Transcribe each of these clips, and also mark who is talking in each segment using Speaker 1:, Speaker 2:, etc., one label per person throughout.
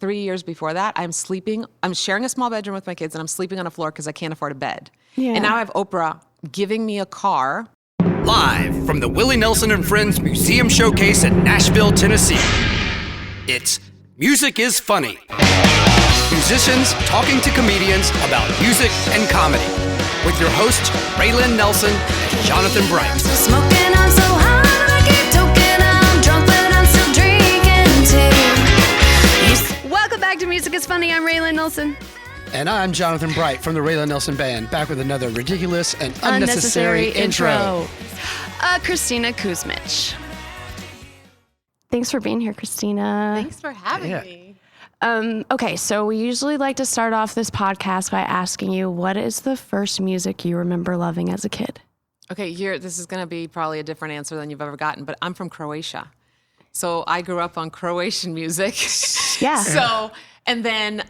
Speaker 1: 3 years before that, I'm sharing a small bedroom with my kids and I'm sleeping on a floor because I can't afford a bed.
Speaker 2: Yeah.
Speaker 1: And now I have Oprah giving me a car.
Speaker 3: Live from the Willie Nelson and Friends Museum Showcase in Nashville, Tennessee. It's Music is Funny. Musicians talking to comedians about music and comedy. With your hosts, Raelyn Nelson and Jonathan Bright.
Speaker 4: I'm still smoking, I'm so high, I keep toking, I'm drunk, but I'm still drinking too.
Speaker 2: Welcome back to Music is Funny. I'm Raelyn Nelson.
Speaker 3: And I'm Jonathan Bright from the Raelyn Nelson Band, back with another ridiculous and unnecessary intro.
Speaker 2: Kristina Kuzmic. Thanks for being here, Kristina.
Speaker 1: Thanks for having me.
Speaker 2: Okay, so we usually like to start off this podcast by asking you, what is the first music you remember loving as a kid?
Speaker 1: Okay, this is going to be probably a different answer than you've ever gotten, but I'm from Croatia. So I grew up on Croatian music.
Speaker 2: Yeah.
Speaker 1: So, and then...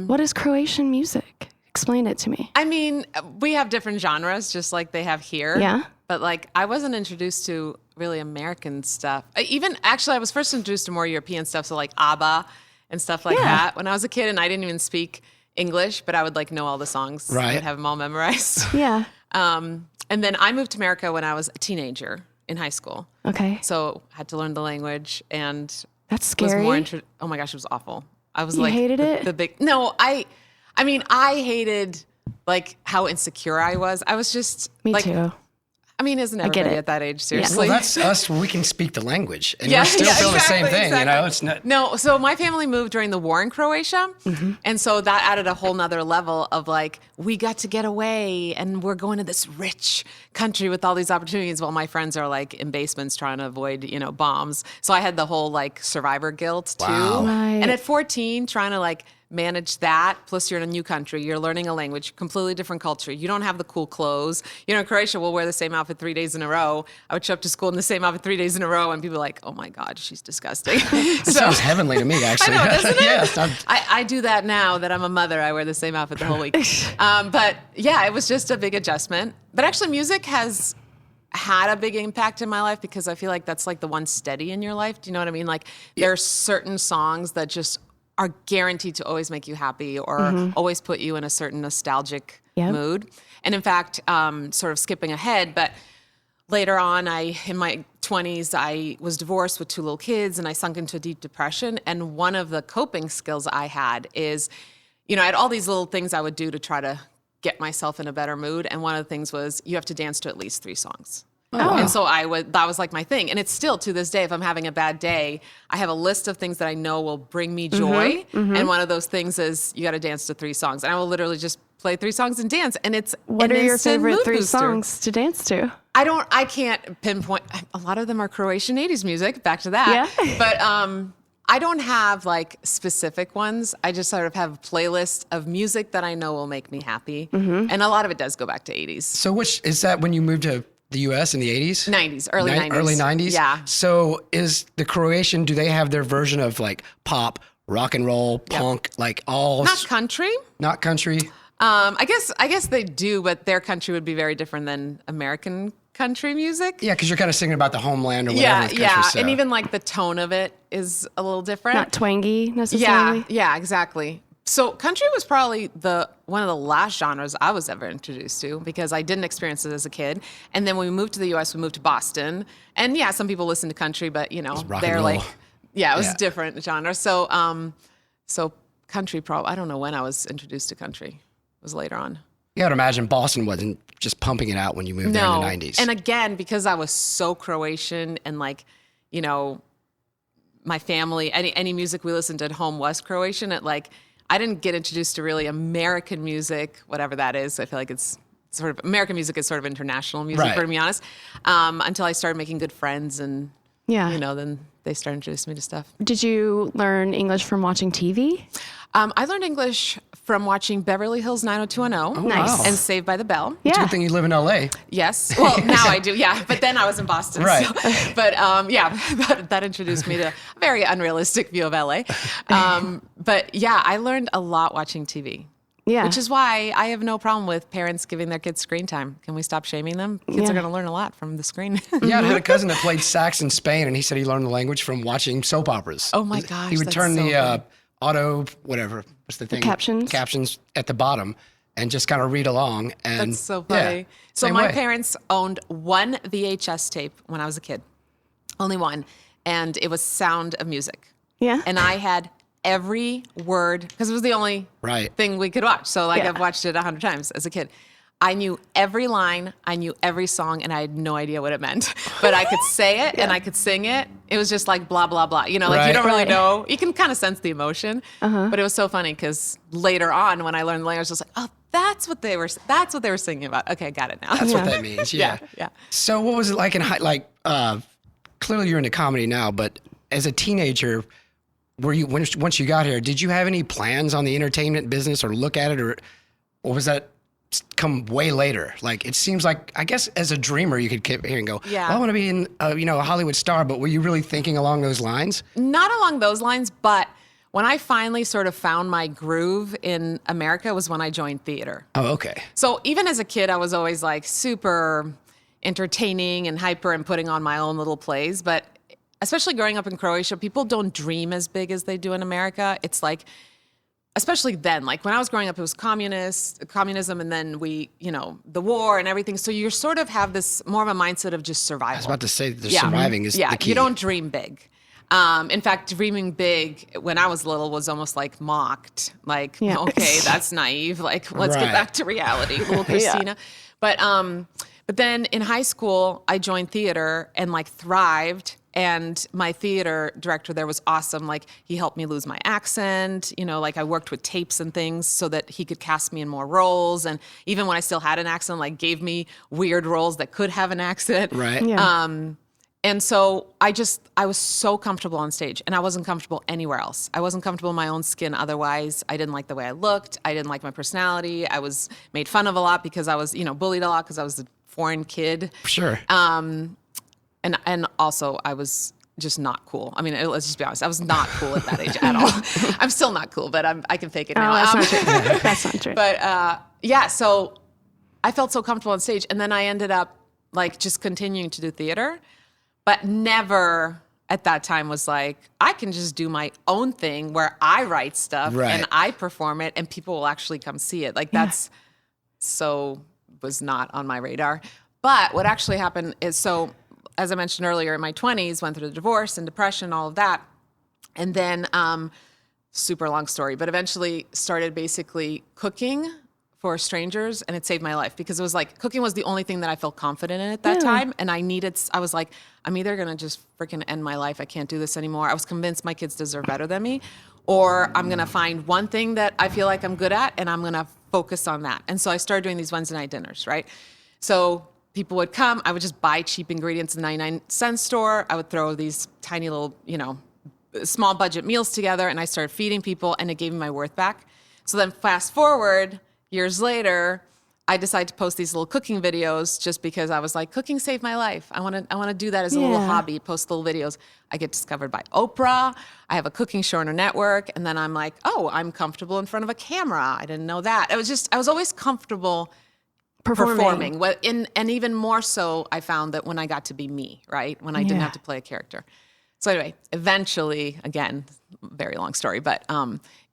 Speaker 2: what is Croatian music? Explain it to me.
Speaker 1: I mean, we have different genres, just like they have here.
Speaker 2: Yeah.
Speaker 1: But like, I wasn't introduced to really American stuff. I was first introduced to more European stuff, so like ABBA and stuff like that when I was a kid, and I didn't even speak English, but I would like know all the songs.
Speaker 3: Right.
Speaker 1: I'd have them all memorized.
Speaker 2: Yeah.
Speaker 1: And then I moved to America when I was a teenager in high school.
Speaker 2: Okay.
Speaker 1: So I had to learn the language, and
Speaker 2: That's scary.
Speaker 1: oh my gosh, it was awful. I was
Speaker 2: You
Speaker 1: like
Speaker 2: hated it?
Speaker 1: the big no. I mean, I hated like how insecure I was. I was just
Speaker 2: Me
Speaker 1: like,
Speaker 2: too.
Speaker 1: I mean, isn't
Speaker 2: get
Speaker 1: everybody
Speaker 2: it.
Speaker 1: at that age? Seriously.
Speaker 3: Well, that's us. We can speak the language, and
Speaker 1: Yeah,
Speaker 3: we're still
Speaker 1: yeah,
Speaker 3: feeling the same
Speaker 1: exactly,
Speaker 3: thing. You know,
Speaker 1: exactly.
Speaker 3: it's not.
Speaker 1: No, so my family moved during the war in Croatia.
Speaker 2: Mm-hmm.
Speaker 1: And so that added a whole nother level of like, we got to get away and we're going to this rich country with all these opportunities while my friends are like in basements trying to avoid, bombs. So I had the whole like survivor guilt too.
Speaker 3: Wow.
Speaker 2: Right.
Speaker 1: And at 14, trying to like manage that, plus you're in a new country, you're learning a language, completely different culture. You don't have the cool clothes. In Croatia, we'll wear the same outfit 3 days in a row. I would show up to school in the same outfit 3 days in a row, and people are like, oh my God, she's disgusting.
Speaker 3: It sounds heavenly to me, actually.
Speaker 1: I know, doesn't it?
Speaker 3: Yeah.
Speaker 1: I do that now that I'm a mother. I wear the same outfit the whole week. But yeah, it was just a big adjustment. But actually, music has had a big impact in my life because I feel like that's like the one steady in your life. Do you know what I mean? Like there are certain songs that just are guaranteed to always make you happy or always put you in a certain nostalgic mood. And in fact, sort of skipping ahead, but later on, in my 20s, I was divorced with 2 little kids and I sunk into a deep depression. And one of the coping skills I had is, I had all these little things I would do to try to get myself in a better mood. And one of the things was you have to dance to at least 3 songs.
Speaker 2: Oh.
Speaker 1: And so that was like my thing. And it's still to this day, if I'm having a bad day, I have a list of things that I know will bring me joy. And one of those things is you got to dance to 3 songs. And I will literally just play 3 songs and dance. And it's
Speaker 2: What
Speaker 1: an
Speaker 2: are your
Speaker 1: instant
Speaker 2: favorite
Speaker 1: mood
Speaker 2: 3
Speaker 1: booster.
Speaker 2: songs to dance to?
Speaker 1: I can't pinpoint. A lot of them are Croatian 80s music, back to that.
Speaker 2: Yeah.
Speaker 1: But I don't have like specific ones. I just sort of have a playlist of music that I know will make me happy. And a lot of it does go back to 80s.
Speaker 3: So, which is that when you moved to the U.S. in the 80s?
Speaker 1: 90s, early 90s.
Speaker 3: Early 90s?
Speaker 1: Yeah.
Speaker 3: So is the Croatian, do they have their version of like pop, rock and roll, punk, like all...
Speaker 1: Not country.
Speaker 3: Not country?
Speaker 1: I guess they do, but their country would be very different than American country music.
Speaker 3: Yeah, because you're kind of singing about the homeland or whatever. with country,
Speaker 1: Yeah.
Speaker 3: so.
Speaker 1: And even like the tone of it is a little different.
Speaker 2: Not twangy necessarily?
Speaker 1: Yeah, exactly. So country was probably one of the last genres I was ever introduced to because I didn't experience it as a kid. And then when we moved to the U.S., we moved to Boston. And yeah, some people listen to country, but
Speaker 3: rock
Speaker 1: they're
Speaker 3: and
Speaker 1: like,
Speaker 3: roll.
Speaker 1: it was different genre. So country I don't know when I was introduced to country. It was later on.
Speaker 3: You got to imagine Boston wasn't just pumping it out when you moved there in the 90s.
Speaker 1: And again, because I was so Croatian and like, my family, any music we listened to at home was Croatian. I didn't get introduced to really American music, whatever that is. I feel like it's sort of, American music is sort of international music, to be honest, until I started making good friends and, then they started introducing me to stuff.
Speaker 2: Did you learn English from watching TV?
Speaker 1: I learned English from watching Beverly Hills 90210
Speaker 2: Nice.
Speaker 1: and Saved by the Bell.
Speaker 3: It's a
Speaker 2: Yeah.
Speaker 3: good thing you live in L.A.
Speaker 1: Yes. Well, now I do. Yeah. But then I was in Boston.
Speaker 3: Right.
Speaker 1: So, but that introduced me to a very unrealistic view of LA. But yeah, I learned a lot watching TV.
Speaker 2: Yeah.
Speaker 1: Which is why I have no problem with parents giving their kids screen time. Can we stop shaming them? Kids are going to learn a lot from the screen.
Speaker 3: Yeah, I had a cousin that played sax in Spain, and he said he learned the language from watching soap operas.
Speaker 1: Oh my gosh,
Speaker 3: He would
Speaker 1: that's
Speaker 3: turn
Speaker 1: so
Speaker 3: the
Speaker 1: funny.
Speaker 3: auto, whatever, what's the thing? Captions at the bottom and just kind of read along. And
Speaker 1: That's so funny.
Speaker 3: Yeah,
Speaker 1: so
Speaker 3: same
Speaker 1: my
Speaker 3: way.
Speaker 1: parents owned one VHS tape when I was a kid, only one. And it was Sound of Music.
Speaker 2: Yeah.
Speaker 1: And I had every word, because it was the only
Speaker 3: Right.
Speaker 1: thing we could watch. So like
Speaker 2: Yeah.
Speaker 1: I've watched it 100 times as a kid. I knew every line, I knew every song, and I had no idea what it meant. But I could say it and I could sing it. It was just like blah, blah, blah. You know, like
Speaker 3: Right.
Speaker 1: you don't really
Speaker 2: Right.
Speaker 1: know. You can kind of sense the emotion. But it was so funny because later on when I learned the language, I was like, oh, that's what they were singing about. Okay, got it now.
Speaker 3: That's what that means. Yeah.
Speaker 1: Yeah.
Speaker 3: So what was it like in clearly you're into comedy now, but as a teenager, were you, once you got here, did you have any plans on the entertainment business or look at it or was that come way later? Like, it seems like, I guess as a dreamer, you could get here and go,
Speaker 1: Yeah.
Speaker 3: well, I want to be in, a Hollywood star, but were you really thinking along those lines?
Speaker 1: Not along those lines, but when I finally sort of found my groove in America was when I joined theater.
Speaker 3: Oh, okay.
Speaker 1: So even as a kid, I was always like super entertaining and hyper and putting on my own little plays. But especially growing up in Croatia, people don't dream as big as they do in America. It's like, especially then, like when I was growing up, it was communism, and then the war and everything. So you sort of have this more of a mindset of just survival.
Speaker 3: I was about to say the surviving is the key.
Speaker 1: You don't dream big. In fact, dreaming big when I was little was almost like mocked. Like,
Speaker 2: Yeah.
Speaker 1: okay, that's naive. Like, let's
Speaker 3: Right.
Speaker 1: get back to reality, little Kristina. But then in high school, I joined theater and like thrived. And my theater director there was awesome. Like, he helped me lose my accent. Like I worked with tapes and things so that he could cast me in more roles. And even when I still had an accent, like gave me weird roles that could have an accent.
Speaker 3: Right.
Speaker 2: Yeah.
Speaker 1: And so I was so comfortable on stage, and I wasn't comfortable anywhere else. I wasn't comfortable in my own skin otherwise. I didn't like the way I looked. I didn't like my personality. I was made fun of a lot because I was, bullied a lot because I was a foreign kid.
Speaker 3: Sure.
Speaker 1: And also I was just not cool. I mean, let's just be honest. I was not cool at that age at all. I'm still not cool, but I can fake it now.
Speaker 2: That's not true. That's not true.
Speaker 1: But so I felt so comfortable on stage, and then I ended up like just continuing to do theater, but never at that time was like, I can just do my own thing where I write stuff
Speaker 3: Right.
Speaker 1: and I perform it and people will actually come see it. Like was not on my radar. But what actually happened is, so as I mentioned earlier, in my 20s, went through the divorce and depression, all of that. And then, super long story, but eventually started basically cooking for strangers, and it saved my life because it was like cooking was the only thing that I felt confident in at that time. And I was like, I'm either going to just freaking end my life. I can't do this anymore. I was convinced my kids deserve better than me, or I'm going to find one thing that I feel like I'm good at and I'm going to focus on that. And so I started doing these Wednesday night dinners, right? So people would come, I would just buy cheap ingredients in the 99-cent store. I would throw these tiny little, small budget meals together, and I started feeding people, and it gave me my worth back. So then fast forward years later, I decided to post these little cooking videos just because I was like, cooking saved my life. I want to do that as a little hobby, post little videos. I get discovered by Oprah. I have a cooking show on her network. And then I'm like, oh, I'm comfortable in front of a camera. I didn't know that. I was always comfortable performing. And even more so, I found that when I got to be me, right? When I didn't have to play a character. So anyway, eventually, again, very long story, but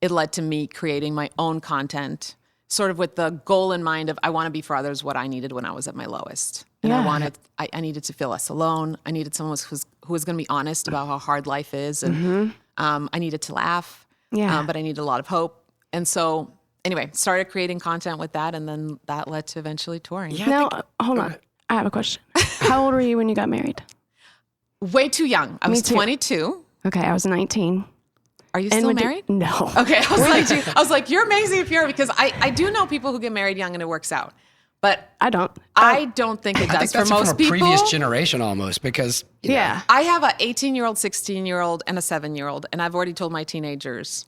Speaker 1: it led to me creating my own content, sort of with the goal in mind of I want to be for others what I needed when I was at my lowest. And I needed to feel less alone. I needed someone who was going to be honest about how hard life is. And I needed to laugh, but I needed a lot of hope. And so anyway, started creating content with that, and then that led to eventually touring.
Speaker 3: Yeah,
Speaker 2: Now, hold on. I have a question. How old were you when you got married?
Speaker 1: Way too young. I was 22.
Speaker 2: Okay, I was 19.
Speaker 1: Are you still married?
Speaker 2: No.
Speaker 1: Okay, I was like, you're amazing if you're, because I do know people who get married young and it works out, but
Speaker 2: I don't.
Speaker 1: I don't think it
Speaker 3: I
Speaker 1: does
Speaker 3: think that's
Speaker 1: for most
Speaker 3: from a
Speaker 1: people.
Speaker 3: previous generation almost because, you know,
Speaker 1: I have a 18-year-old, 16-year-old, and a 7-year-old, and I've already told my teenagers,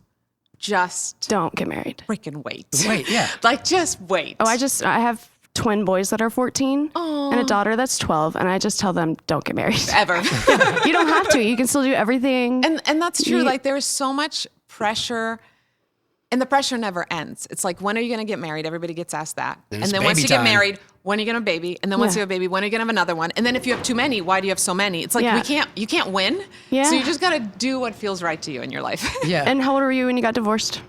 Speaker 1: just
Speaker 2: don't get married.
Speaker 1: freaking wait.
Speaker 3: Wait, yeah.
Speaker 1: Like, just wait.
Speaker 2: Oh, I have twin boys that are 14 and a daughter that's 12, and I just tell them, don't get married.
Speaker 1: Ever.
Speaker 2: You don't have to. You can still do everything.
Speaker 1: And that's true. Like, there is so much pressure And the pressure never ends. It's like, when are you going to get married? Everybody gets asked that.
Speaker 3: Then
Speaker 1: And
Speaker 3: it's
Speaker 1: then once
Speaker 3: baby
Speaker 1: you get
Speaker 3: time.
Speaker 1: married, when are you going to have a baby? And then once you have a baby, when are you going to have another one? And then if you have too many, why do you have so many? It's like, you can't win.
Speaker 2: Yeah.
Speaker 1: So you just got to do what feels right to you in your life.
Speaker 3: Yeah.
Speaker 2: And how old were you when you got divorced?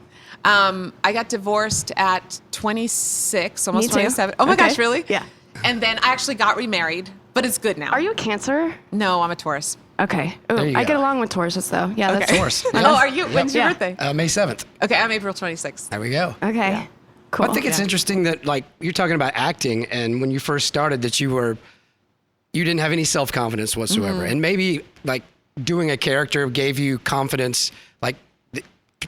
Speaker 1: I got divorced at 26, almost
Speaker 2: Me too.
Speaker 1: 27. Oh my
Speaker 2: Okay.
Speaker 1: gosh, really?
Speaker 2: Yeah.
Speaker 1: And then I actually got remarried, but it's good now.
Speaker 2: Are you a Cancer?
Speaker 1: No, I'm a Taurus.
Speaker 2: Okay. Ooh,
Speaker 3: There you
Speaker 2: I
Speaker 3: go.
Speaker 2: get along with Tauruses though. Yeah, that's
Speaker 3: Taurus.
Speaker 1: Oh, are you? When's your
Speaker 2: Yeah.
Speaker 1: birthday?
Speaker 3: May 7th.
Speaker 1: Okay, I'm April 26th.
Speaker 3: There we go.
Speaker 2: Okay. Cool.
Speaker 3: I think it's interesting that, like, you're talking about acting, and when you first started, that you didn't have any self-confidence whatsoever, and maybe like doing a character gave you confidence, like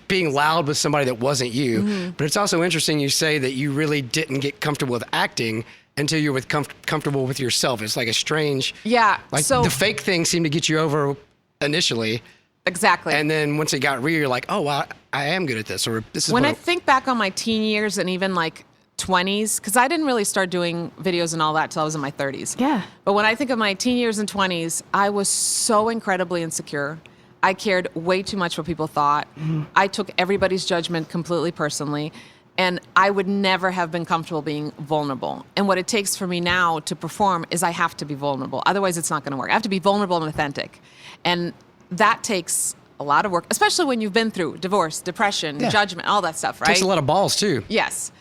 Speaker 3: being loud with somebody that wasn't you. But it's also interesting you say that you really didn't get comfortable with acting until you were comfortable with yourself. It's like a strange,
Speaker 1: Yeah.
Speaker 3: like
Speaker 1: so
Speaker 3: the fake thing seemed to get you over initially,
Speaker 1: exactly.
Speaker 3: and then once it got real, you're like, oh, wow, I am good at this, or this is
Speaker 1: When
Speaker 3: what
Speaker 1: I think back on my teen years and even like 20s, because I didn't really start doing videos and all that till I was in my 30s.
Speaker 2: Yeah.
Speaker 1: But when I think of my teen years and 20s, I was so incredibly insecure. I cared way too much what people thought. I took everybody's judgment completely personally. And I would never have been comfortable being vulnerable. And what it takes for me now to perform is I have to be vulnerable. Otherwise, it's not going to work. I have to be vulnerable and authentic. And that takes a lot of work, especially when you've been through divorce, depression, judgment, all that stuff, right?
Speaker 3: takes a lot of balls too.
Speaker 1: Yes.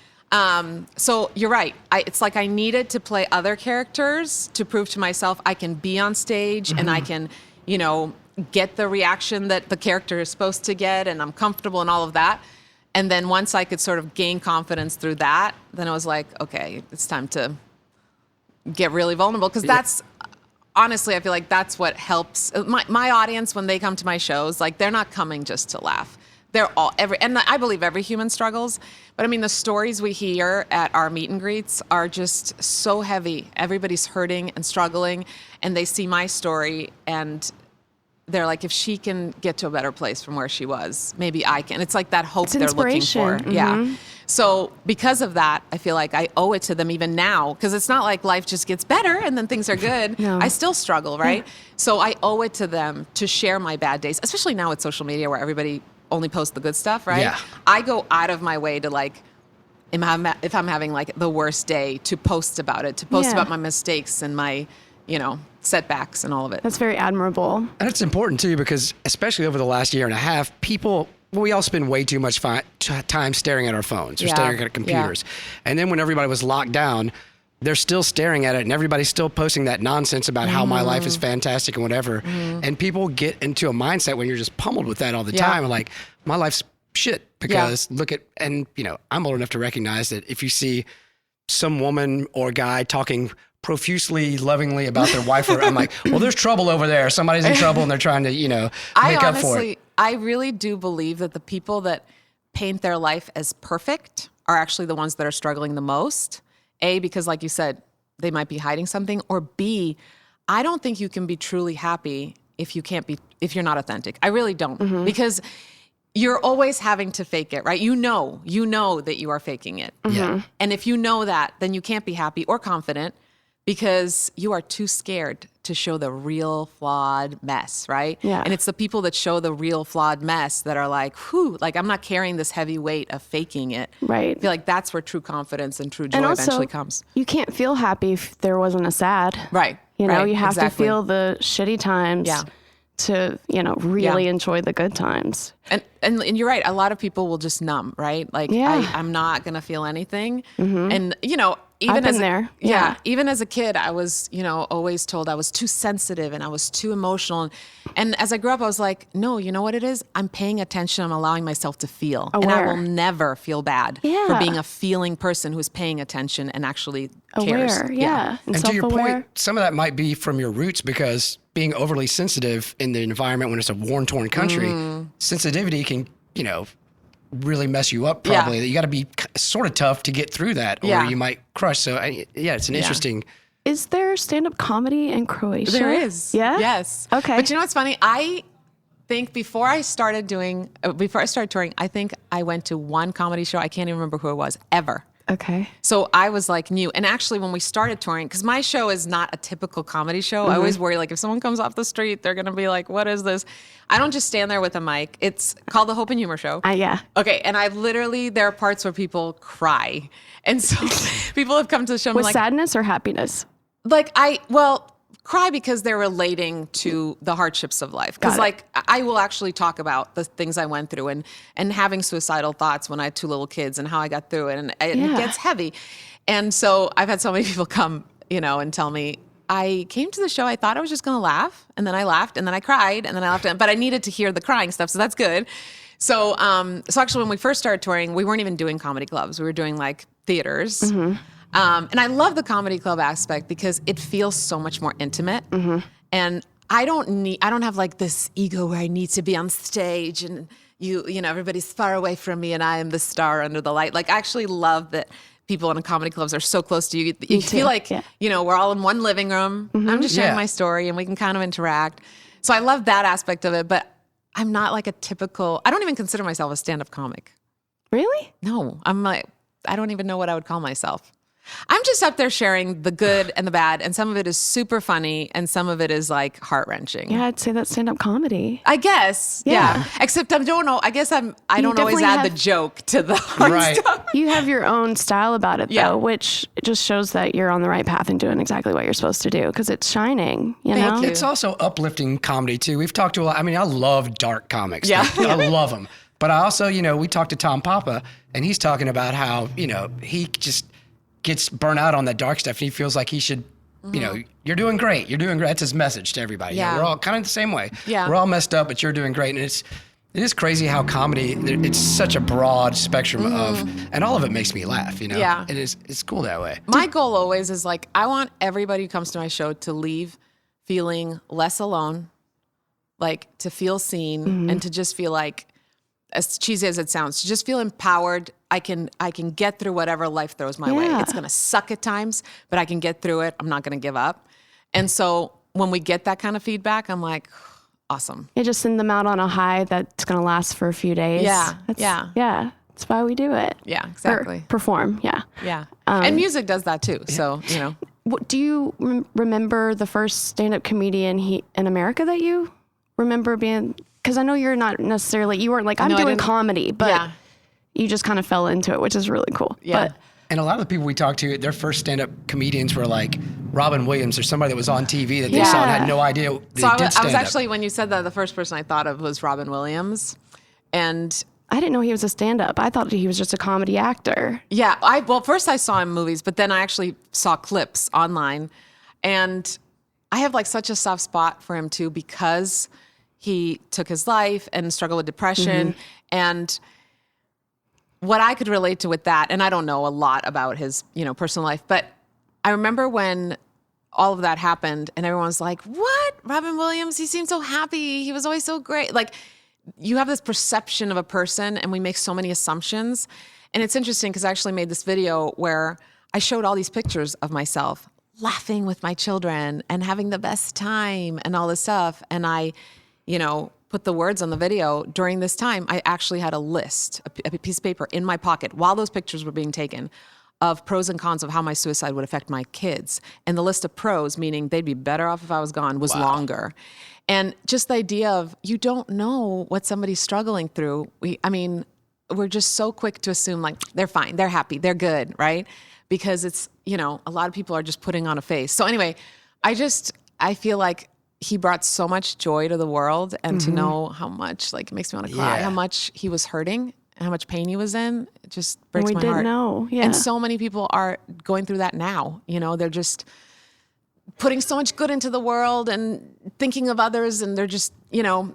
Speaker 1: So you're right. It's like I needed to play other characters to prove to myself I can be on stage and I can, get the reaction that the character is supposed to get, and I'm comfortable and all of that. And then once I could sort of gain confidence through that, then I was like, okay, it's time to get really vulnerable. Because that's, honestly, I feel like that's what helps. My audience, when they come to my shows, like, they're not coming just to laugh. They're all, and I believe every human struggles. But I mean, the stories we hear at our meet and greets are just so heavy. Everybody's hurting and struggling, and they see my story, and they're like, if she can get to a better place from where she was, maybe I can. It's like that hope they're looking for.
Speaker 2: inspiration.
Speaker 1: Yeah. So because of that, I feel like I owe it to them even now, because it's not like life just gets better and then things are good.
Speaker 2: No.
Speaker 1: I still struggle, right? So I owe it to them to share my bad days, especially now with social media where everybody only posts the good stuff, right?
Speaker 3: Yeah.
Speaker 1: I go out of my way to, like, if I'm having like the worst day, to post about it, to post about my mistakes and my, setbacks and all of it.
Speaker 2: That's very admirable.
Speaker 3: And it's important too, because especially over the last year and a half, we all spend way too much time staring at our phones or staring at our computers. And then when everybody was locked down, they're still staring at it, and everybody's still posting that nonsense about how my life is fantastic and whatever. And people get into a mindset when you're just pummeled with that all the time, like, my life's shit, because I'm old enough to recognize that if you see some woman or guy talking profusely, lovingly about their wife, I'm like, well, there's trouble over there. Somebody's in trouble and they're trying to, make up for it.
Speaker 1: I really do believe that the people that paint their life as perfect are actually the ones that are struggling the most. A, because like you said, they might be hiding something, or B, I don't think you can be truly happy if you're not authentic. I really don't, because you're always having to fake it, right? You know that you are faking it.
Speaker 3: Yeah.
Speaker 1: And if you know that, then you can't be happy or confident, because you are too scared to show the real flawed mess, right?
Speaker 2: Yeah.
Speaker 1: And it's the people that show the real flawed mess that are like, whew, like, I'm not carrying this heavy weight of faking it.
Speaker 2: Right.
Speaker 1: I feel like that's where true confidence and true joy
Speaker 2: And also,
Speaker 1: eventually comes.
Speaker 2: you can't feel happy if there wasn't a sad.
Speaker 1: Right.
Speaker 2: You know,
Speaker 1: right,
Speaker 2: you have
Speaker 1: exactly.
Speaker 2: to feel the shitty times to, really enjoy the good times.
Speaker 1: And you're right. A lot of people will just numb, right? Like, I'm not going to feel anything. And, even
Speaker 2: I've been
Speaker 1: as
Speaker 2: there.
Speaker 1: Yeah. Even as a kid, I was, always told I was too sensitive and I was too emotional. And as I grew up, I was like, no, you know what it is? I'm paying attention. I'm allowing myself to feel. And I will never feel bad for being a feeling person who's paying attention and actually cares.
Speaker 2: Aware, yeah.
Speaker 3: And to your point, some of that might be from your roots, because being overly sensitive in the environment when it's a war-torn country, sensitivity can, really mess you up probably. That you got to be sort of tough to get through that, or you might crush. So it's an interesting.
Speaker 2: Is there stand-up comedy in Croatia?
Speaker 1: There is.
Speaker 2: Yeah?
Speaker 1: Yes.
Speaker 2: Okay.
Speaker 1: But you know what's funny? I think before I started touring, I think I went to one comedy show. I can't even remember who it was, ever.
Speaker 2: Okay.
Speaker 1: So I was like new. And actually when we started touring, because my show is not a typical comedy show. I always worry, like if someone comes off the street, they're going to be like, what is this? I don't just stand there with a mic. It's called the Hope and Humor Show.
Speaker 2: Yeah.
Speaker 1: Okay. And I literally, there are parts where people cry. And so people have come to the show and
Speaker 2: With
Speaker 1: like,
Speaker 2: sadness or happiness?
Speaker 1: cry because they're relating to the hardships of life. Because
Speaker 2: Got it.
Speaker 1: like I will actually talk about the things I went through and having suicidal thoughts when I had 2 little kids and how I got through it, and it gets heavy. And so I've had so many people come, and tell me, I came to the show, I thought I was just gonna laugh, and then I laughed, and then I cried, and then I laughed, but I needed to hear the crying stuff, so that's good. So actually when we first started touring, we weren't even doing comedy clubs. We were doing like theaters. And I love the comedy club aspect because it feels so much more intimate. And I don't have like this ego where I need to be on stage and everybody's far away from me and I am the star under the light. Like I actually love that people in comedy clubs are so close to you. You feel like, we're all in one living room. I'm just sharing my story and we can kind of interact. So I love that aspect of it, but I'm not like I don't even consider myself a stand-up comic.
Speaker 2: Really?
Speaker 1: No, I'm like, I don't even know what I would call myself. I'm just up there sharing the good and the bad, and some of it is super funny, and some of it is like heart-wrenching.
Speaker 2: Yeah, I'd say that's stand-up comedy.
Speaker 1: I guess, yeah. Except I don't know. I guess I don't always add the joke to the hard stuff.
Speaker 2: You have your own style about it, though, which just shows that you're on the right path and doing exactly what you're supposed to do because it's shining. You know,
Speaker 1: Thank you.
Speaker 3: It's also uplifting comedy too. We've talked to a lot. I mean, I love dark comics.
Speaker 1: Yeah.
Speaker 3: I love them. But I also, we talked to Tom Papa, and he's talking about how he just gets burnt out on that dark stuff, and he feels like he should, you're doing great. You're doing great. That's his message to everybody.
Speaker 1: Yeah.
Speaker 3: We're all kind of the same way.
Speaker 1: Yeah.
Speaker 3: We're all messed up, but you're doing great. And it is crazy how comedy, it's such a broad spectrum of, and all of it makes me laugh,
Speaker 1: Yeah.
Speaker 3: It's cool that way.
Speaker 1: My goal always is like, I want everybody who comes to my show to leave feeling less alone, like to feel seen and to just feel like, as cheesy as it sounds, to just feel empowered. I can get through whatever life throws my way. It's going to suck at times, but I can get through it. I'm not going to give up. And so when we get that kind of feedback, I'm like, awesome.
Speaker 2: you just send them out on a high that's going to last for a few days.
Speaker 1: Yeah.
Speaker 2: Yeah. That's why we do it.
Speaker 1: Yeah, exactly.
Speaker 2: Or perform. Yeah.
Speaker 1: Yeah. And music does that too. So,
Speaker 2: What, do you remember the first stand-up comedian in America that you remember being? Because I know you're not necessarily, you weren't like, I'm doing comedy, but you just kind of fell into it, which is really cool.
Speaker 1: Yeah.
Speaker 3: And a lot of the people we talked to, their first stand-up comedians were like Robin Williams or somebody that was on TV that they saw and had no idea they did stand-up.
Speaker 1: I was actually, when you said that, the first person I thought of was Robin Williams. And
Speaker 2: I didn't know he was a stand-up. I thought he was just a comedy actor.
Speaker 1: yeah, first I saw him in movies, but then I actually saw clips online. And I have like such a soft spot for him too, because he took his life and struggled with depression. And what I could relate to with that, and I don't know a lot about his, personal life, but I remember when all of that happened and everyone's like, what? Robin Williams, he seemed so happy. He was always so great. Like, you have this perception of a person and we make so many assumptions. And it's interesting because I actually made this video where I showed all these pictures of myself laughing with my children and having the best time and all this stuff. And I, put the words on the video. During this time, I actually had a list, a piece of paper in my pocket while those pictures were being taken of pros and cons of how my suicide would affect my kids. And the list of pros, meaning they'd be better off if I was gone, was longer. And just the idea of you don't know what somebody's struggling through. We're just so quick to assume like they're fine, they're happy, they're good, right? Because it's, a lot of people are just putting on a face. So anyway, I feel like he brought so much joy to the world, and to know how much, like, it makes me want to cry, how much he was hurting and how much pain he was in, it just breaks my heart.
Speaker 2: We didn't know,
Speaker 1: And so many people are going through that now. They're just putting so much good into the world and thinking of others, and they're just,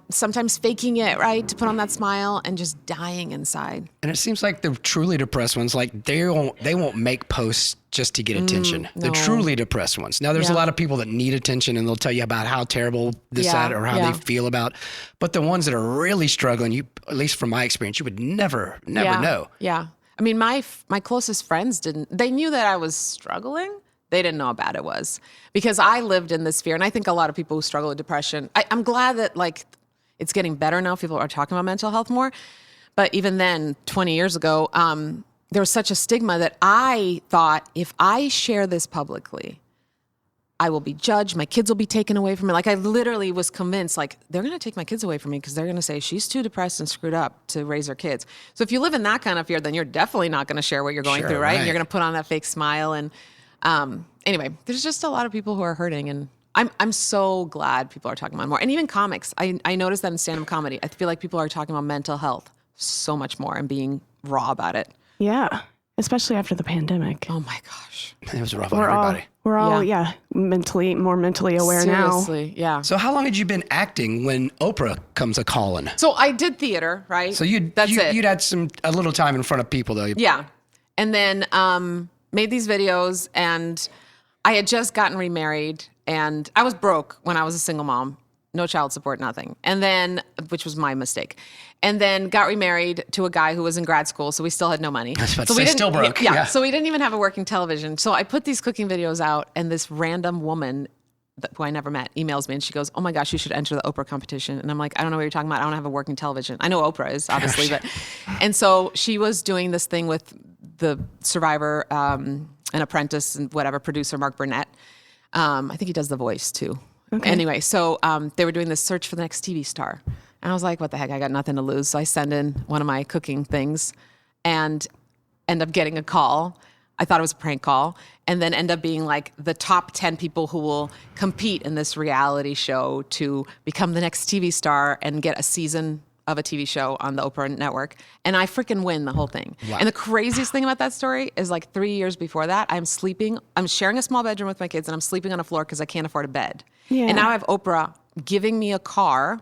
Speaker 1: sometimes faking it, right, to put on that smile and just dying inside.
Speaker 3: And it seems like the truly depressed ones, like they won't make posts just to get attention.
Speaker 1: No.
Speaker 3: The truly depressed ones. Now, there's a lot of people that need attention, and they'll tell you about how terrible this, that, or how they feel about. But the ones that are really struggling, at least from my experience, you would never know.
Speaker 1: Yeah. I mean, my closest friends they knew that I was struggling. They didn't know how bad it was because I lived in this fear. And I think a lot of people who struggle with depression, I'm glad that like it's getting better now. People are talking about mental health more. But even then, 20 years ago, there was such a stigma that I thought if I share this publicly, I will be judged. My kids will be taken away from me. Like I literally was convinced, like they're going to take my kids away from me because they're going to say she's too depressed and screwed up to raise her kids. So if you live in that kind of fear, then you're definitely not going to share what you're going through, right? And you're going to put on that fake smile. And anyway, there's just a lot of people who are hurting, and I'm so glad people are talking about it more. And even comics, I noticed that in stand-up comedy, I feel like people are talking about mental health so much more and being raw about it.
Speaker 2: Yeah. Especially after the pandemic.
Speaker 1: Oh my gosh.
Speaker 3: It was rough on everybody.
Speaker 2: We're all more mentally aware
Speaker 1: Seriously,
Speaker 2: now.
Speaker 1: yeah.
Speaker 3: So how long had you been acting when Oprah comes a-calling?
Speaker 1: So I did theater, right?
Speaker 3: So
Speaker 1: you'd
Speaker 3: had a little time in front of people though.
Speaker 1: Yeah. And then made these videos, and I had just gotten remarried, and I was broke when I was a single mom. No child support, nothing. And then, which was my mistake. And then got remarried to a guy who was in grad school, so we still had no money.
Speaker 3: So we still broke.
Speaker 1: Yeah, so we didn't even have a working television. So I put these cooking videos out, and this random woman who I never met emails me, and she goes, "Oh my gosh, you should enter the Oprah competition." And I'm like, "I don't know what you're talking about. I don't have a working television." I know Oprah is, obviously, but... And so she was doing this thing with the Survivor, an apprentice and whatever, producer Mark Burnett. I think he does The Voice, too. Okay. Anyway, so they were doing this search for the next TV star. And I was like, what the heck? I got nothing to lose. So I send in one of my cooking things and end up getting a call. I thought it was a prank call. And then end up being like the top 10 people who will compete in this reality show to become the next TV star and get a season of a TV show on the Oprah network. And I freaking win the whole thing. Wow. And the craziest thing about that story is like 3 years before that, I'm sharing a small bedroom with my kids, and I'm sleeping on a floor because I can't afford a bed. Yeah. And now I have Oprah giving me a car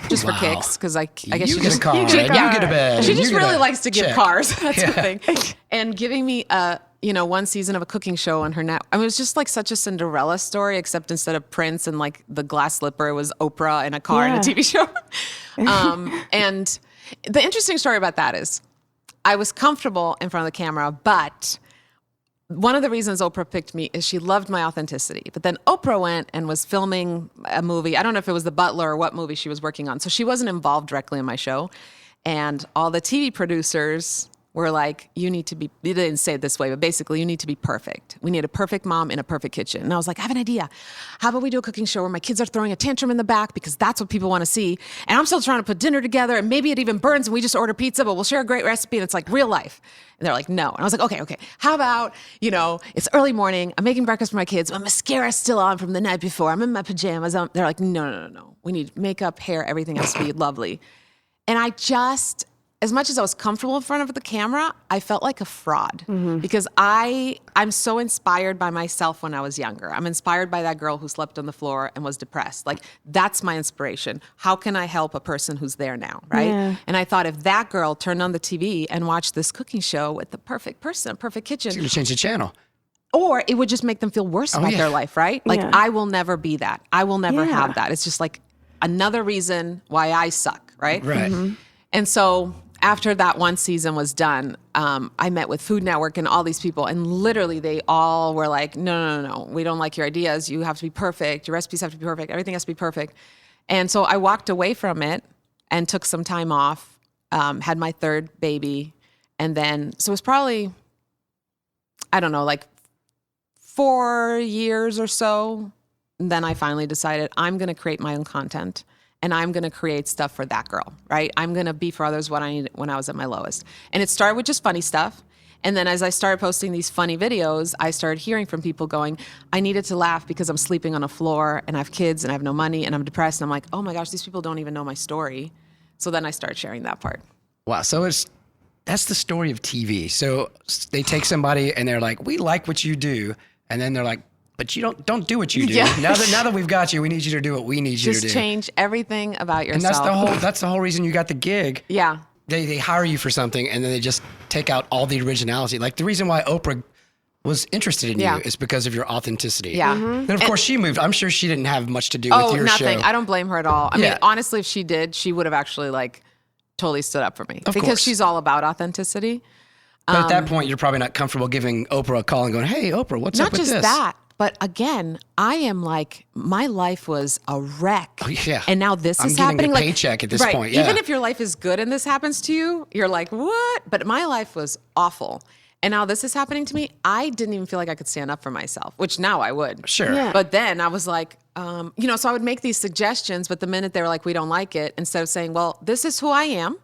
Speaker 1: just for kicks, because I guess
Speaker 3: you get a car. You get a bed.
Speaker 1: She just really likes to give cars. That's the thing. And giving me one season of a cooking show on her net. I mean, it was just like such a Cinderella story, except instead of Prince and like the glass slipper, it was Oprah and a car and a TV show. And the interesting story about that is I was comfortable in front of the camera, but one of the reasons Oprah picked me is she loved my authenticity. But then Oprah went and was filming a movie. I don't know if it was The Butler or what movie she was working on. So she wasn't involved directly in my show. And all the TV producers were like, you need to be, they didn't say it this way, but basically you need to be perfect. We need a perfect mom in a perfect kitchen. And I was like, I have an idea. How about we do a cooking show where my kids are throwing a tantrum in the back because that's what people want to see. And I'm still trying to put dinner together, and maybe it even burns and we just order pizza, but we'll share a great recipe and it's like real life. And they're like, no. And I was like, okay. How about, it's early morning. I'm making breakfast for my kids. My mascara's still on from the night before. I'm in my pajamas. They're like, no. We need makeup, hair, everything has to be lovely. And I just, as much as I was comfortable in front of the camera, I felt like a fraud because I'm so inspired by myself when I was younger. I'm inspired by that girl who slept on the floor and was depressed. Like, that's my inspiration. How can I help a person who's there now, right? Yeah. And I thought if that girl turned on the TV and watched this cooking show with the perfect person, perfect kitchen.
Speaker 3: It's going to change the channel.
Speaker 1: Or it would just make them feel worse about their life, right? Like, I will never be that. I will never have that. It's just like another reason why I suck, right?
Speaker 3: Right.
Speaker 1: And so after that one season was done, I met with Food Network and all these people, and literally they all were like, no, we don't like your ideas. You have to be perfect. Your recipes have to be perfect. Everything has to be perfect. And so I walked away from it and took some time off, had my third baby. And then, so it was probably, I don't know, like 4 years or so. And then I finally decided I'm going to create my own content. And I'm going to create stuff for that girl, right? I'm going to be for others what I needed when I was at my lowest. And it started with just funny stuff. And then as I started posting these funny videos, I started hearing from people going, I needed to laugh because I'm sleeping on a floor and I have kids and I have no money and I'm depressed. And I'm like, oh my gosh, these people don't even know my story. So then I started sharing that part.
Speaker 3: Wow. So that's the story of TV. So they take somebody and they're like, we like what you do. And then they're like, but you don't do what you do. Yeah. Now that we've got you, we need you to do what we need you to do.
Speaker 1: Just change everything about yourself.
Speaker 3: And that's the whole reason you got the gig.
Speaker 1: Yeah.
Speaker 3: They hire you for something and then they just take out all the originality. Like the reason why Oprah was interested in you is because of your authenticity.
Speaker 1: Yeah.
Speaker 3: Then of course she moved. I'm sure she didn't have much to do with your
Speaker 1: nothing.
Speaker 3: show.
Speaker 1: I don't blame her at all. I mean, honestly, if she did, she would have actually totally stood up for me. Of course. She's all about authenticity.
Speaker 3: But at that point, you're probably not comfortable giving Oprah a call and going, hey, Oprah, what's up with this?
Speaker 1: Not just that. But again, I am like, my life was a wreck.
Speaker 3: Oh, yeah.
Speaker 1: And now this is
Speaker 3: I'm
Speaker 1: happening.
Speaker 3: getting a paycheck at this
Speaker 1: right.
Speaker 3: point. Yeah.
Speaker 1: Even if your life is good and this happens to you, you're like, what? But my life was awful. And now this is happening to me. I didn't even feel like I could stand up for myself, which now I would.
Speaker 3: Sure.
Speaker 2: Yeah.
Speaker 1: But then I was like, so I would make these suggestions, but the minute they were like, we don't like it, instead of saying, well, this is who I am.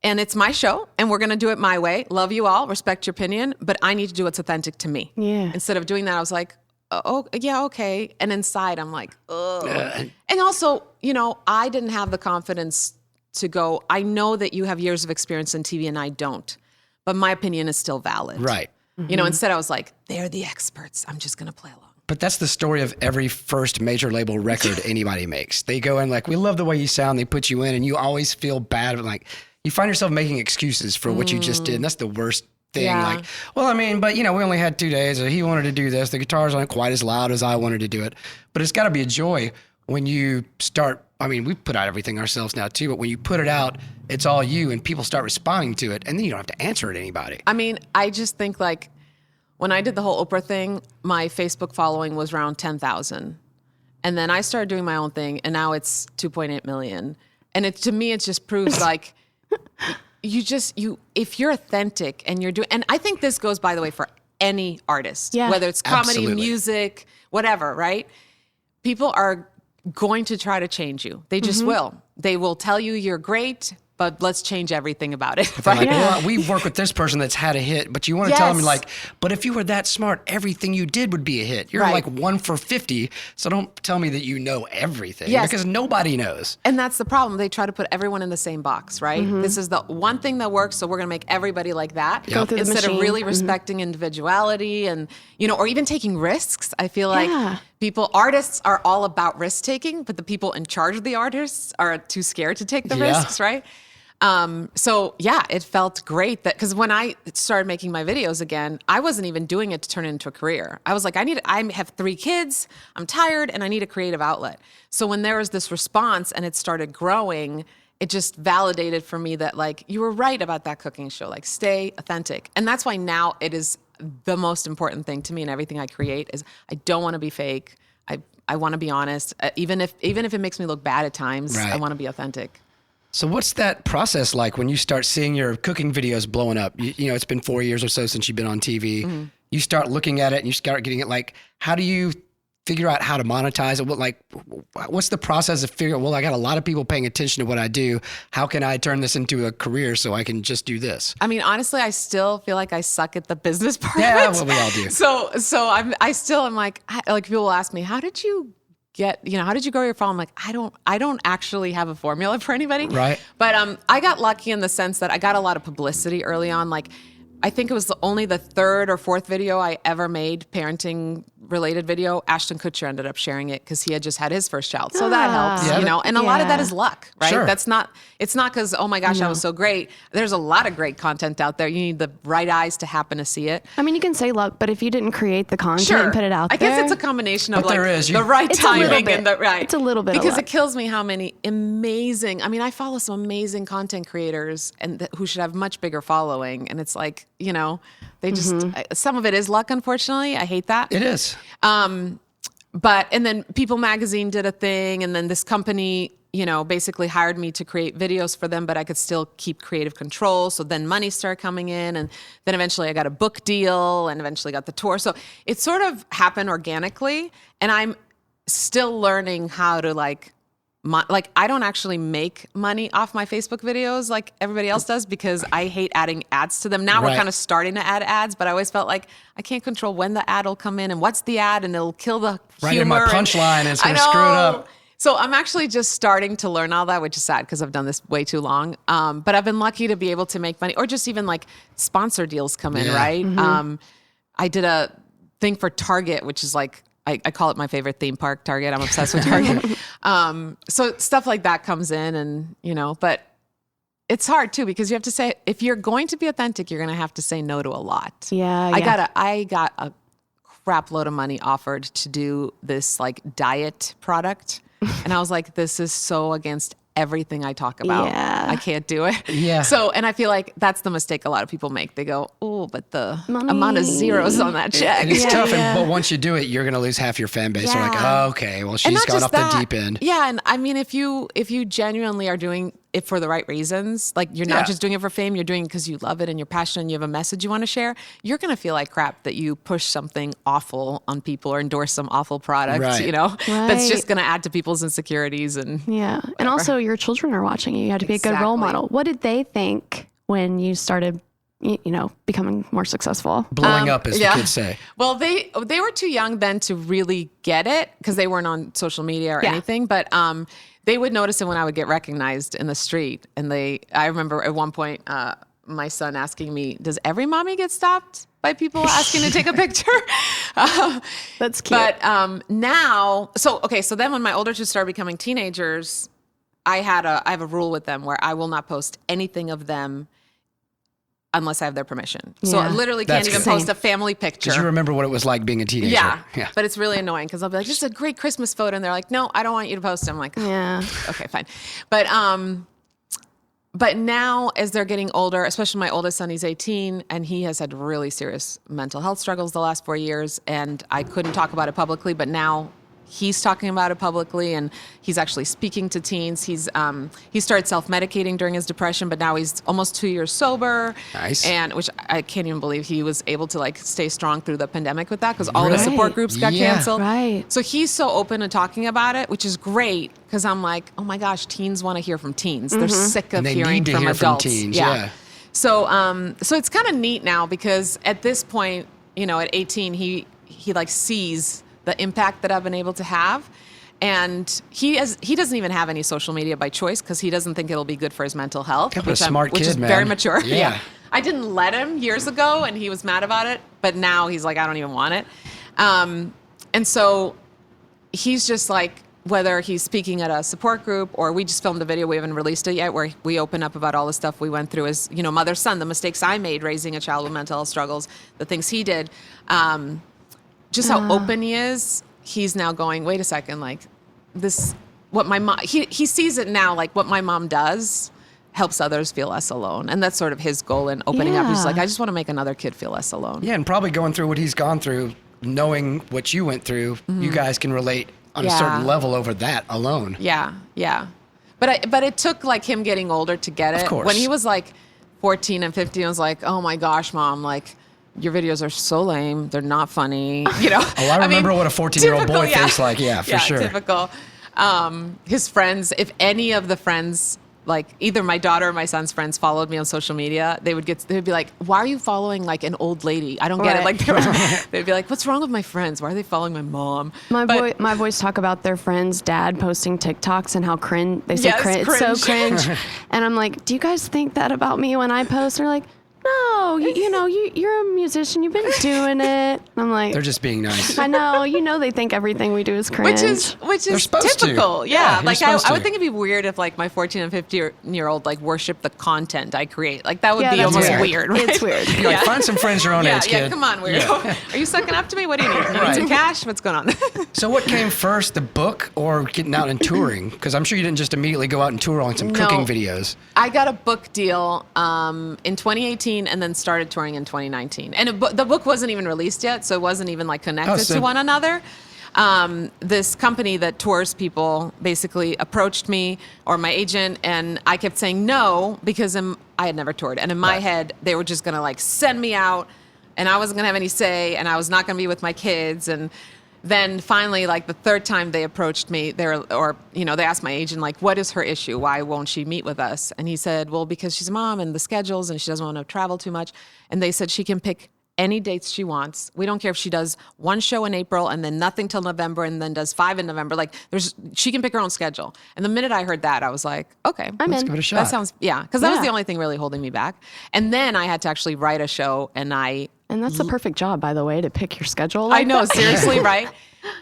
Speaker 1: And it's my show, and we're going to do it my way. Love you all, respect your opinion, but I need to do what's authentic to me.
Speaker 2: Yeah.
Speaker 1: Instead of doing that, I was like, oh, yeah, okay. And inside, I'm like, ugh. And also, I didn't have the confidence to go, I know that you have years of experience in TV and I don't, but my opinion is still valid.
Speaker 3: Right.
Speaker 1: Instead I was like, they're the experts. I'm just going to play along.
Speaker 3: But that's the story of every first major label record anybody makes. They go in like, we love the way you sound. They put you in and you always feel bad. Like you find yourself making excuses for what you just did. And that's the worst thing.
Speaker 2: Yeah.
Speaker 3: Like, well, I mean, but we only had 2 days. Or he wanted to do this. The guitars aren't quite as loud as I wanted to do it. But it's got to be a joy when you start. I mean, we put out everything ourselves now too, but when you put it out, it's all you and people start responding to it. And then you don't have to answer it to anybody.
Speaker 1: I mean, I just think like when I did the whole Oprah thing, my Facebook following was around 10,000. And then I started doing my own thing and now it's 2.8 million. And to me, it just proves like, if you're authentic and you're doing, and I think this goes, by the way, for any artist, whether it's comedy,
Speaker 3: Absolutely.
Speaker 1: music, whatever, right? People are going to try to change you. They just will. They will tell you you're great, but let's change everything about it.
Speaker 3: They're
Speaker 1: Right?
Speaker 3: like, well, we work with this person that's had a hit, but you want to tell them
Speaker 1: Yes.
Speaker 3: like, but if you were that smart, everything you did would be a hit. You're
Speaker 1: Right.
Speaker 3: like 1 for 50, so don't tell me that you know everything
Speaker 1: Yes.
Speaker 3: because nobody knows.
Speaker 1: And that's the problem. They try to put everyone in the same box, right? This is the one thing that works, so we're going to make everybody like that.
Speaker 2: Go through the
Speaker 1: Instead of
Speaker 2: machine.
Speaker 1: really respecting individuality and, or even taking risks. I feel like
Speaker 2: Yeah.
Speaker 1: artists are all about risk taking, but the people in charge of the artists are too scared to take the
Speaker 3: Yeah.
Speaker 1: risks, right? So yeah, it felt great because when I started making my videos again, I wasn't even doing it to turn it into a career. I was like, I have 3 kids, I'm tired, and I need a creative outlet. So when there was this response and it started growing, it just validated for me that like, you were right about that cooking show, like stay authentic. And that's why now it is the most important thing to me in everything I create is I don't want to be fake. I want to be honest. Even if it makes me look bad at times,
Speaker 3: Right.
Speaker 1: I want to be authentic.
Speaker 3: So what's that process like when you start seeing your cooking videos blowing up? It's been 4 years or so since you've been on TV. You start looking at it and you start getting it. Like, how do you figure out how to monetize it? What's the process of figuring, well, I got a lot of people paying attention to what I do. How can I turn this into a career so I can just do this?
Speaker 1: I mean, honestly, I still feel like I suck at the business part.
Speaker 3: Yeah,
Speaker 1: of it.
Speaker 3: well, we all do.
Speaker 1: So I'm like people will ask me, how did you grow your following? I'm like, I don't actually have a formula for anybody.
Speaker 3: Right.
Speaker 1: But I got lucky in the sense that I got a lot of publicity early on. Like, I think it was only the 3rd or 4th video I ever made, parenting related video. Ashton Kutcher ended up sharing it because he had just had his first child. So that helps,
Speaker 3: Yeah.
Speaker 1: and a lot of that is luck, right?
Speaker 3: Sure.
Speaker 1: It's not because, oh my gosh, I was so great. There's a lot of great content out there. You need the right eyes to happen to see it.
Speaker 2: I mean, you can say luck, but if you didn't create the content and put it out
Speaker 1: I
Speaker 2: there.
Speaker 1: guess it's a combination of
Speaker 3: But there is.
Speaker 1: the right
Speaker 2: It's a little
Speaker 1: timing
Speaker 2: bit.
Speaker 1: and the right.
Speaker 2: It's a little bit of
Speaker 1: because
Speaker 2: luck.
Speaker 1: it kills me how many amazing. I mean, I follow some amazing content creators and who should have much bigger following, and it's like they just some of it is luck. Unfortunately, I hate that.
Speaker 3: It is.
Speaker 1: And then People Magazine did a thing, and then this company, basically hired me to create videos for them, but I could still keep creative control. So then money started coming in, and then eventually I got a book deal, and eventually got the tour. So it sort of happened organically, and I'm still learning how to I don't actually make money off my Facebook videos like everybody else does because I hate adding ads to them. Now we're
Speaker 3: Right.
Speaker 1: kind of starting to add ads, but I always felt like I can't control when the ad will come in and what's the ad, and it'll kill the
Speaker 3: Right
Speaker 1: humor.
Speaker 3: in my
Speaker 1: and-
Speaker 3: punchline, and it's going
Speaker 1: I
Speaker 3: to screw it
Speaker 1: know.
Speaker 3: up.
Speaker 1: So I'm actually just starting to learn all that, which is sad because I've done this way too long. But I've been lucky to be able to make money, or just even like sponsor deals come in,
Speaker 3: Yeah.
Speaker 1: right? I did a thing for Target, which is like, I call it my favorite theme park, Target. I'm obsessed with Target. So stuff like that comes in, and but it's hard too because you have to say, if you're going to be authentic, you're going to have to say no to a lot.
Speaker 2: Yeah,
Speaker 1: I got a crap load of money offered to do this like diet product. And I was like, this is so against everything I talk about.
Speaker 2: Yeah.
Speaker 1: I can't do it.
Speaker 3: Yeah.
Speaker 1: So, and I feel like that's the mistake a lot of people make. They go, oh, but the
Speaker 2: Money.
Speaker 1: amount of zeros on that check.
Speaker 3: And it's
Speaker 2: Yeah,
Speaker 3: tough,
Speaker 2: yeah.
Speaker 3: but once you do it, you're going to lose half your fan base. They're like,
Speaker 1: Yeah.
Speaker 3: oh, okay, well,
Speaker 1: And
Speaker 3: she's
Speaker 1: not
Speaker 3: gone
Speaker 1: just
Speaker 3: off
Speaker 1: that.
Speaker 3: the deep end.
Speaker 1: Yeah, and I mean, if you genuinely are doing it for the right reasons, like you're
Speaker 3: Yeah.
Speaker 1: not just doing it for fame, you're doing it because you love it and you're passionate and you have a message you want to share, you're going to feel like crap that you push something awful on people or endorse some awful product,
Speaker 3: Right.
Speaker 1: you know, that's
Speaker 2: Right.
Speaker 1: just going to add to people's insecurities. And
Speaker 2: Yeah. And also your children are watching you. You have to be a good role
Speaker 1: Exactly.
Speaker 2: model. What did they think when you started, becoming more successful?
Speaker 3: Blowing up, as
Speaker 1: yeah.
Speaker 3: the kids say.
Speaker 1: Well, they were too young then to really get it because they weren't on social media or
Speaker 2: Yeah.
Speaker 1: anything. But they would notice it when I would get recognized in the street. And I remember at one point, my son asking me, "Does every mommy get stopped by people asking to take a picture?"
Speaker 2: That's cute.
Speaker 1: But now, so then when my older two started becoming teenagers, I have a rule with them where I will not post anything of them unless I have their permission. So I
Speaker 2: Yeah.
Speaker 1: literally can't
Speaker 3: That's
Speaker 1: even
Speaker 3: good.
Speaker 1: post a family picture.
Speaker 3: Did you remember what it was like being a teenager?
Speaker 1: Yeah. But it's really annoying because I'll be like, "This is a great Christmas photo." And they're like, "No, I don't want you to post it." I'm like,
Speaker 2: Yeah.
Speaker 1: okay, fine. But now as they're getting older, especially my oldest son, he's 18 and he has had really serious mental health struggles the last 4 years. And I couldn't talk about it publicly, but now he's talking about it publicly and he's actually speaking to teens. He started self-medicating during his depression, but now he's almost 2 years sober.
Speaker 3: Nice.
Speaker 1: And which I can't even believe he was able to like stay strong through the pandemic with that because all of his
Speaker 2: Right.
Speaker 1: support groups got
Speaker 3: Yeah.
Speaker 1: canceled.
Speaker 2: Right.
Speaker 1: So he's so open to talking about it, which is great because I'm like, oh my gosh, teens want to hear from teens. They're sick of
Speaker 3: And they
Speaker 1: hearing
Speaker 3: need to
Speaker 1: from
Speaker 3: hear from
Speaker 1: adults.
Speaker 3: teens, yeah.
Speaker 1: So it's kind of neat now because at this point, at 18, he like sees the impact that I've been able to have. And he doesn't even have any social media by choice because he doesn't think it'll be good for his mental health.
Speaker 3: Yeah, but a smart
Speaker 1: which
Speaker 3: kid,
Speaker 1: is
Speaker 3: man.
Speaker 1: very mature.
Speaker 3: Yeah.
Speaker 1: I didn't let him years ago and he was mad about it. But now he's like, I don't even want it. And so he's just like, whether he's speaking at a support group or we just filmed a video, we haven't released it yet, where we open up about all the stuff we went through as, mother, son, the mistakes I made raising a child with mental health struggles, the things he did, just how open he is. He's now going, wait a second, like this, what my mom, he sees it now, like what my mom does helps others feel less alone. And that's sort of his goal in opening up. He's
Speaker 2: Yeah.
Speaker 1: like, I just want to make another kid feel less alone.
Speaker 3: Yeah, and probably going through what he's gone through, knowing what you went through, you guys can relate on a
Speaker 1: Yeah.
Speaker 3: certain level over that alone.
Speaker 1: Yeah, yeah. But it took like him getting older to get it.
Speaker 3: Of course.
Speaker 1: When he was like 14 and 15, I was like, oh my gosh, Mom, like your videos are so lame. They're not funny.
Speaker 3: Oh, I remember what a 14-year-old boy
Speaker 1: typical,
Speaker 3: thinks like, yeah, for sure.
Speaker 1: Typical. His friends, if any of the friends, like either my daughter or my son's friends followed me on social media, they'd be like, why are you following like an old lady? I don't get it.
Speaker 2: Right.
Speaker 1: Like they'd be like, what's wrong with my friends? Why are they following my mom?
Speaker 2: My boys talk about their friend's dad posting TikToks and how cringe they say
Speaker 1: Yes,
Speaker 2: it's so
Speaker 1: cringe.
Speaker 2: cringe. And I'm like, do you guys think that about me when I post? And they're like, no, you're a musician. You've been doing it. And I'm like,
Speaker 3: They're just being nice.
Speaker 2: I know, they think everything we do is cringe.
Speaker 1: Which
Speaker 3: They're
Speaker 1: is
Speaker 3: supposed to.
Speaker 1: typical.
Speaker 3: Yeah,
Speaker 1: Yeah.
Speaker 3: you're
Speaker 1: Like
Speaker 3: supposed
Speaker 1: I would
Speaker 3: to.
Speaker 1: think it'd be weird if like my 14 and 15-year-old like worship the content I create. Like that would be
Speaker 2: that's
Speaker 1: almost weird. Right?
Speaker 2: It's weird.
Speaker 3: You're like, find some friends your own age,
Speaker 1: Yeah,
Speaker 3: kid.
Speaker 1: come on, weirdo. Are you sucking up to me? What do you need? You
Speaker 3: Right.
Speaker 1: need some cash? What's going on?
Speaker 3: So what came first, the book or getting out and touring? Because I'm sure you didn't just immediately go out and tour on some cooking videos.
Speaker 1: I got a book deal in 2018 and then started touring in 2019. And the book wasn't even released yet, so it wasn't even like connected
Speaker 3: so-
Speaker 1: to one another. This company that tours people basically approached me or my agent, and I kept saying no because I had never toured. And in my head, they were just going to like send me out and I wasn't going to have any say and I was not going to be with my kids. And then finally, like the third time they approached me, they asked my agent, like, what is her issue? Why won't she meet with us? And he said, well, because she's a mom and the schedules and she doesn't want to travel too much. And they said she can pick any dates she wants. We don't care if she does one show in April and then nothing till November and then does 5 in November. Like she can pick her own schedule. And the minute I heard that, I was like, okay,
Speaker 2: I'm in.
Speaker 3: Give it a shot.
Speaker 1: that sounds, because that was
Speaker 2: Yeah.
Speaker 1: the only thing really holding me back. And then I had to actually write a show and
Speaker 2: And that's a perfect job, by the way, to pick your schedule.
Speaker 1: I
Speaker 2: like
Speaker 1: know,
Speaker 2: that.
Speaker 1: seriously, right?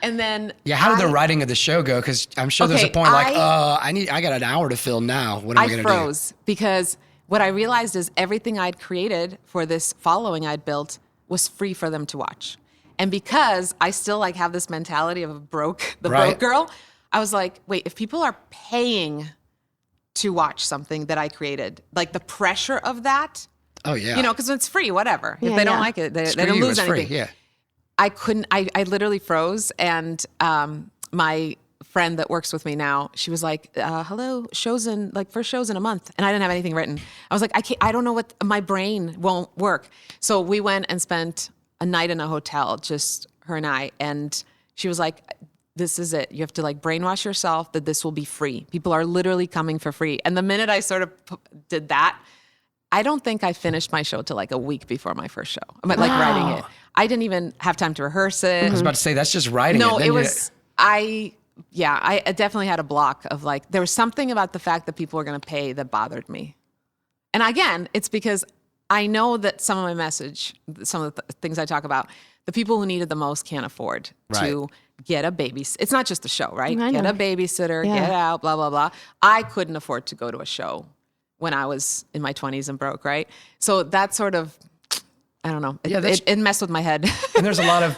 Speaker 1: And then
Speaker 3: Yeah, how did the writing of the show go? Because I'm sure there's a
Speaker 1: Okay,
Speaker 3: point like, I got an hour to film now. What am I going to do?
Speaker 1: I froze because what I realized is everything I'd created for this following I'd built was free for them to watch. And because I still like have this mentality of broke
Speaker 3: Right.
Speaker 1: girl, I was like, wait, if people are paying to watch something that I created. Like the pressure of that.
Speaker 3: Oh yeah.
Speaker 1: You know, because it's free, whatever.
Speaker 2: Yeah,
Speaker 1: if they don't
Speaker 2: yeah.
Speaker 1: like it, they
Speaker 3: Screw
Speaker 1: don't
Speaker 3: you,
Speaker 1: lose
Speaker 3: it's free,
Speaker 1: anything.
Speaker 3: yeah.
Speaker 1: I couldn't, I literally froze. And my friend that works with me now, she was like, hello, first show's in a month. And I didn't have anything written. I was like, I don't know what, my brain won't work. So we went and spent a night in a hotel, just her and I. And she was like, this is it. You have to like brainwash yourself that this will be free. People are literally coming for free. And the minute I sort of did that, I don't think I finished my show till like a week before my first show. I'm like writing it. I didn't even have time to rehearse it.
Speaker 3: I was about to say, that's just writing it.
Speaker 1: No,
Speaker 3: Then
Speaker 1: it was, I definitely had a block of like, there was something about the fact that people were going to pay that bothered me. And again, it's because I know that some of my message, some of the things I talk about, the people who need it the most can't afford to get a babysitter. It's not just a show, right?
Speaker 2: I know.
Speaker 1: Get a babysitter,
Speaker 2: Yeah.
Speaker 1: get out, blah, blah, blah. I couldn't afford to go to a show when I was in my 20s and broke, right? So that sort of, I don't know. It messed with my head.
Speaker 3: And there's a lot of,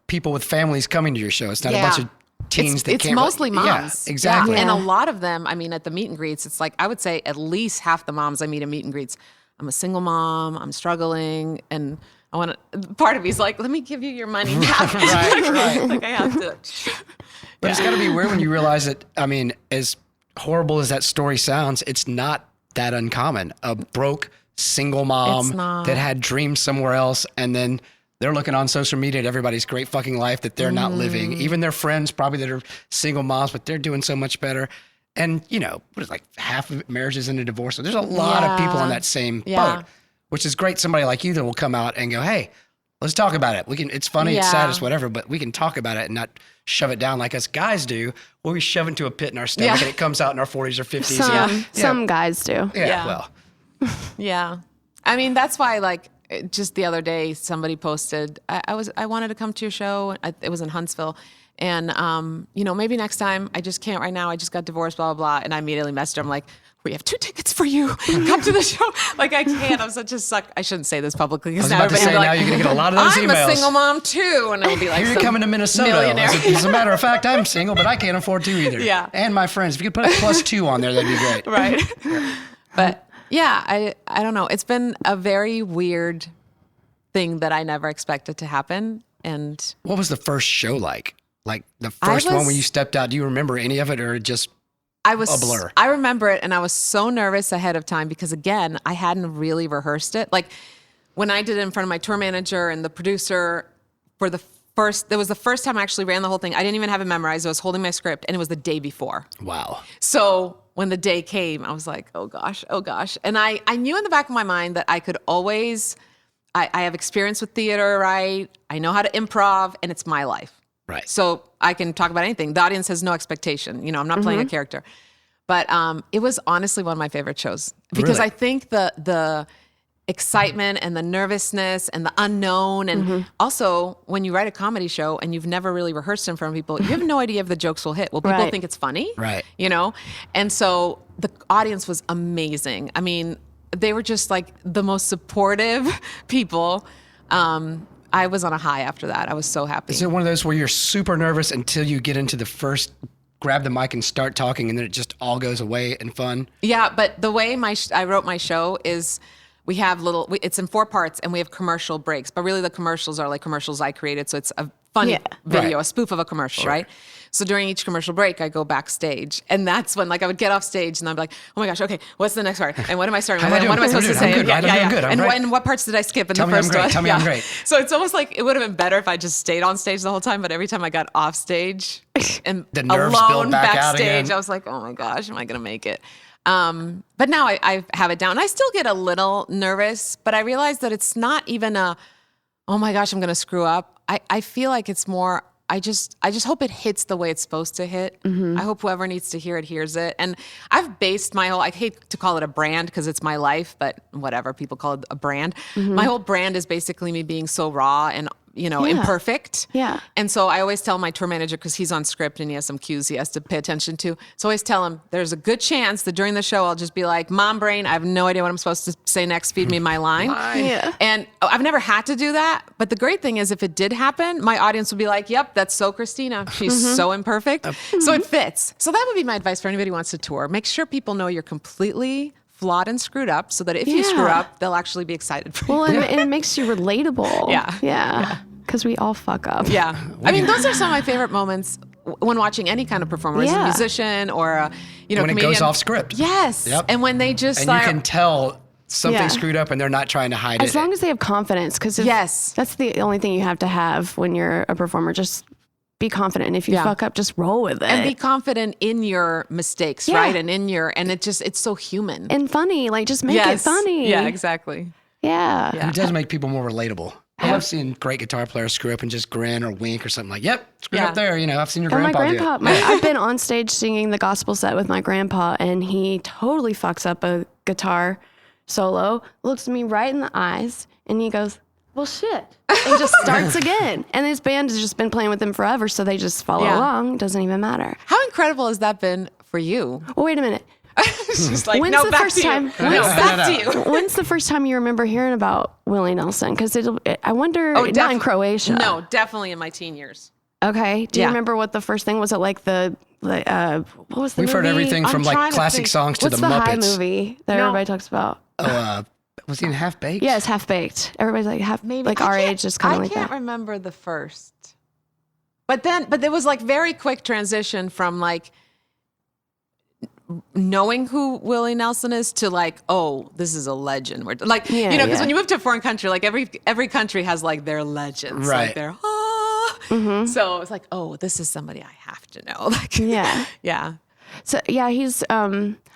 Speaker 3: people with families coming to your show. It's not a bunch of teens that
Speaker 1: it's
Speaker 3: can't.
Speaker 1: mostly moms.
Speaker 3: Yeah, exactly.
Speaker 1: Yeah. And a lot of them, I mean, at the meet and greets, it's like, I would say at least half the moms I meet at meet and greets, I'm a single mom, I'm struggling, and I want to, part of me's like, let me give you your money now.
Speaker 3: Right.
Speaker 1: Like I have to.
Speaker 3: But it's got to be weird when you realize that, I mean, as horrible as that story sounds, it's not that uncommon. A broke single mom that had dreams somewhere else, and then they're looking on social media at everybody's great fucking life that they're not living. Even their friends probably that are single moms, but they're doing so much better. And, what is like half of marriages in a divorce. So there's a lot of people on that same boat, which is great. Somebody like you that will come out and go, hey, let's talk about it. It's funny, it's sad, it's whatever, but we can talk about it and not shove it down like us guys do, where we shove into a pit in our stomach and it comes out in our 40s or 50s.
Speaker 2: Some guys do.
Speaker 3: Yeah, well.
Speaker 1: Yeah. I mean, that's why, like, just the other day, somebody posted, I wanted to come to your show. It was in Huntsville. And, maybe next time, I just can't right now. I just got divorced, blah, blah, blah. And I immediately messaged her. I'm like, we have 2 tickets for you. Come to the show. Like, I can't. I'm such a suck. I shouldn't say this publicly.
Speaker 3: I was about to say, now you're going to get a lot of those
Speaker 1: I'm
Speaker 3: emails.
Speaker 1: a single mom, too. And it'll be like,
Speaker 3: here you're coming to Minnesota.
Speaker 1: millionaire.
Speaker 3: As a matter of fact, I'm single, but I can't afford to either.
Speaker 1: Yeah.
Speaker 3: And my friends. If you could put a +2 on there, that'd be great.
Speaker 1: Right. But, yeah, I don't know. It's been a very weird thing that I never expected to happen. And
Speaker 3: what was the first show like? Like the first one when you stepped out, do you remember any of it or just a blur?
Speaker 1: I remember it, and I was so nervous ahead of time because, again, I hadn't really rehearsed it. Like when I did it in front of my tour manager and the producer for that was the first time I actually ran the whole thing. I didn't even have it memorized. I was holding my script, and it was the day before.
Speaker 3: Wow.
Speaker 1: So when the day came, I was like, oh gosh. And I knew in the back of my mind that I could always, I have experience with theater, right? I know how to improv, and it's my life.
Speaker 3: Right.
Speaker 1: So I can talk about anything. The audience has no expectation. I'm not playing a character. But it was honestly one of my favorite shows because
Speaker 3: Really?
Speaker 1: I think the excitement and the nervousness and the unknown, and also when you write a comedy show and you've never really rehearsed in front of people, you have no idea if the jokes will hit. Will people think it's funny?
Speaker 3: Right.
Speaker 1: And so the audience was amazing. I mean, they were just like the most supportive people. I was on a high after that. I was so happy.
Speaker 3: Is it one of those where you're super nervous until you get into the first, grab the mic and start talking, and then it just all goes away and fun?
Speaker 1: Yeah, but the way I wrote my show is we have it's in 4 parts, and we have commercial breaks. But really the commercials are like commercials I created. So it's a funny video, a spoof of a commercial, right? So during each commercial break, I go backstage. And that's when I would get off stage and I'd be like, oh my gosh, okay, what's the next part? And what am I starting with? And what am I supposed to say?
Speaker 3: I'm doing good.
Speaker 1: And what parts did I skip in the first one?
Speaker 3: Tell me I'm great.
Speaker 1: So it's almost like it would have been better if I just stayed on stage the whole time. But every time I got off stage and
Speaker 3: the nerves
Speaker 1: alone
Speaker 3: build back out
Speaker 1: backstage,
Speaker 3: again.
Speaker 1: I was like, oh my gosh, am I going to make it? But now I have it down. I still get a little nervous, but I realize that it's not even oh my gosh, I'm going to screw up. I feel like it's more, I just hope it hits the way it's supposed to hit. I hope whoever needs to hear it hears it. And I've based my whole, I hate to call it a brand because it's my life, but whatever, people call it a brand. My whole brand is basically me being so raw and imperfect.
Speaker 2: Yeah.
Speaker 1: And so I always tell my tour manager, because he's on script and he has some cues he has to pay attention to. So I always tell him there's a good chance that during the show I'll just be like, mom brain, I have no idea what I'm supposed to say next. Feed me my line.
Speaker 2: Yeah.
Speaker 1: And I've never had to do that. But the great thing is if it did happen, my audience would be like, yep, that's so Kristina. She's so imperfect. So it fits. So that would be my advice for anybody who wants to tour. Make sure people know you're completely flawed and screwed up so that if you screw up, they'll actually be excited for you.
Speaker 2: Well, and it makes you relatable.
Speaker 1: Yeah.
Speaker 2: Because we all fuck up.
Speaker 1: Yeah. I mean, those are some of my favorite moments when watching any kind of performer, as a musician or a,
Speaker 3: when
Speaker 1: comedian.
Speaker 3: it goes off script.
Speaker 1: Yes.
Speaker 3: Yep.
Speaker 1: And when they just
Speaker 3: and you can tell something screwed up and they're not trying to hide it.
Speaker 2: As long as they have confidence, because that's the only thing you have to have when you're a performer. Just be confident. And if you fuck up, just roll with it.
Speaker 1: And be confident in your mistakes, right? And it's so human.
Speaker 2: And funny, like just make it funny.
Speaker 1: Yeah, exactly.
Speaker 2: Yeah.
Speaker 3: And it does make people more relatable. I love seeing great guitar players screw up and just grin or wink or something like, yep, screwed up there. I've seen your grandpa do it.
Speaker 2: I've been on stage singing the gospel set with my grandpa, and he totally fucks up a guitar solo, looks me right in the eyes, and he goes, well, shit. And just starts again. And his band has just been playing with him forever, so they just follow along. It doesn't even matter.
Speaker 1: How incredible has that been for you?
Speaker 2: Well, wait a minute.
Speaker 1: She's like,
Speaker 2: When's
Speaker 1: no,
Speaker 2: the
Speaker 1: back
Speaker 2: first
Speaker 1: to
Speaker 2: time?
Speaker 1: you. No, back to you.
Speaker 2: When's the first time you remember hearing about Willie Nelson? Because I wonder, not in Croatia.
Speaker 1: No, definitely in my teen years.
Speaker 2: Okay. Do you remember what the first thing was? It like what was the movie?
Speaker 3: We've heard everything from like classic songs to
Speaker 2: What's
Speaker 3: the
Speaker 2: the
Speaker 3: Muppets.
Speaker 2: High movie that everybody talks about?
Speaker 3: Was he in Half Baked?
Speaker 2: Yes, Half Baked. Everybody's like like our age, just kind of like that.
Speaker 1: I can't remember the first. But there was like very quick transition from like knowing who Willie Nelson is to like, oh, this is a legend. Like, because when you move to a foreign country, like every country has like their legends.
Speaker 3: Right.
Speaker 1: Like their, So it's like, oh, this is somebody I have to know. Like, yeah.
Speaker 2: So he's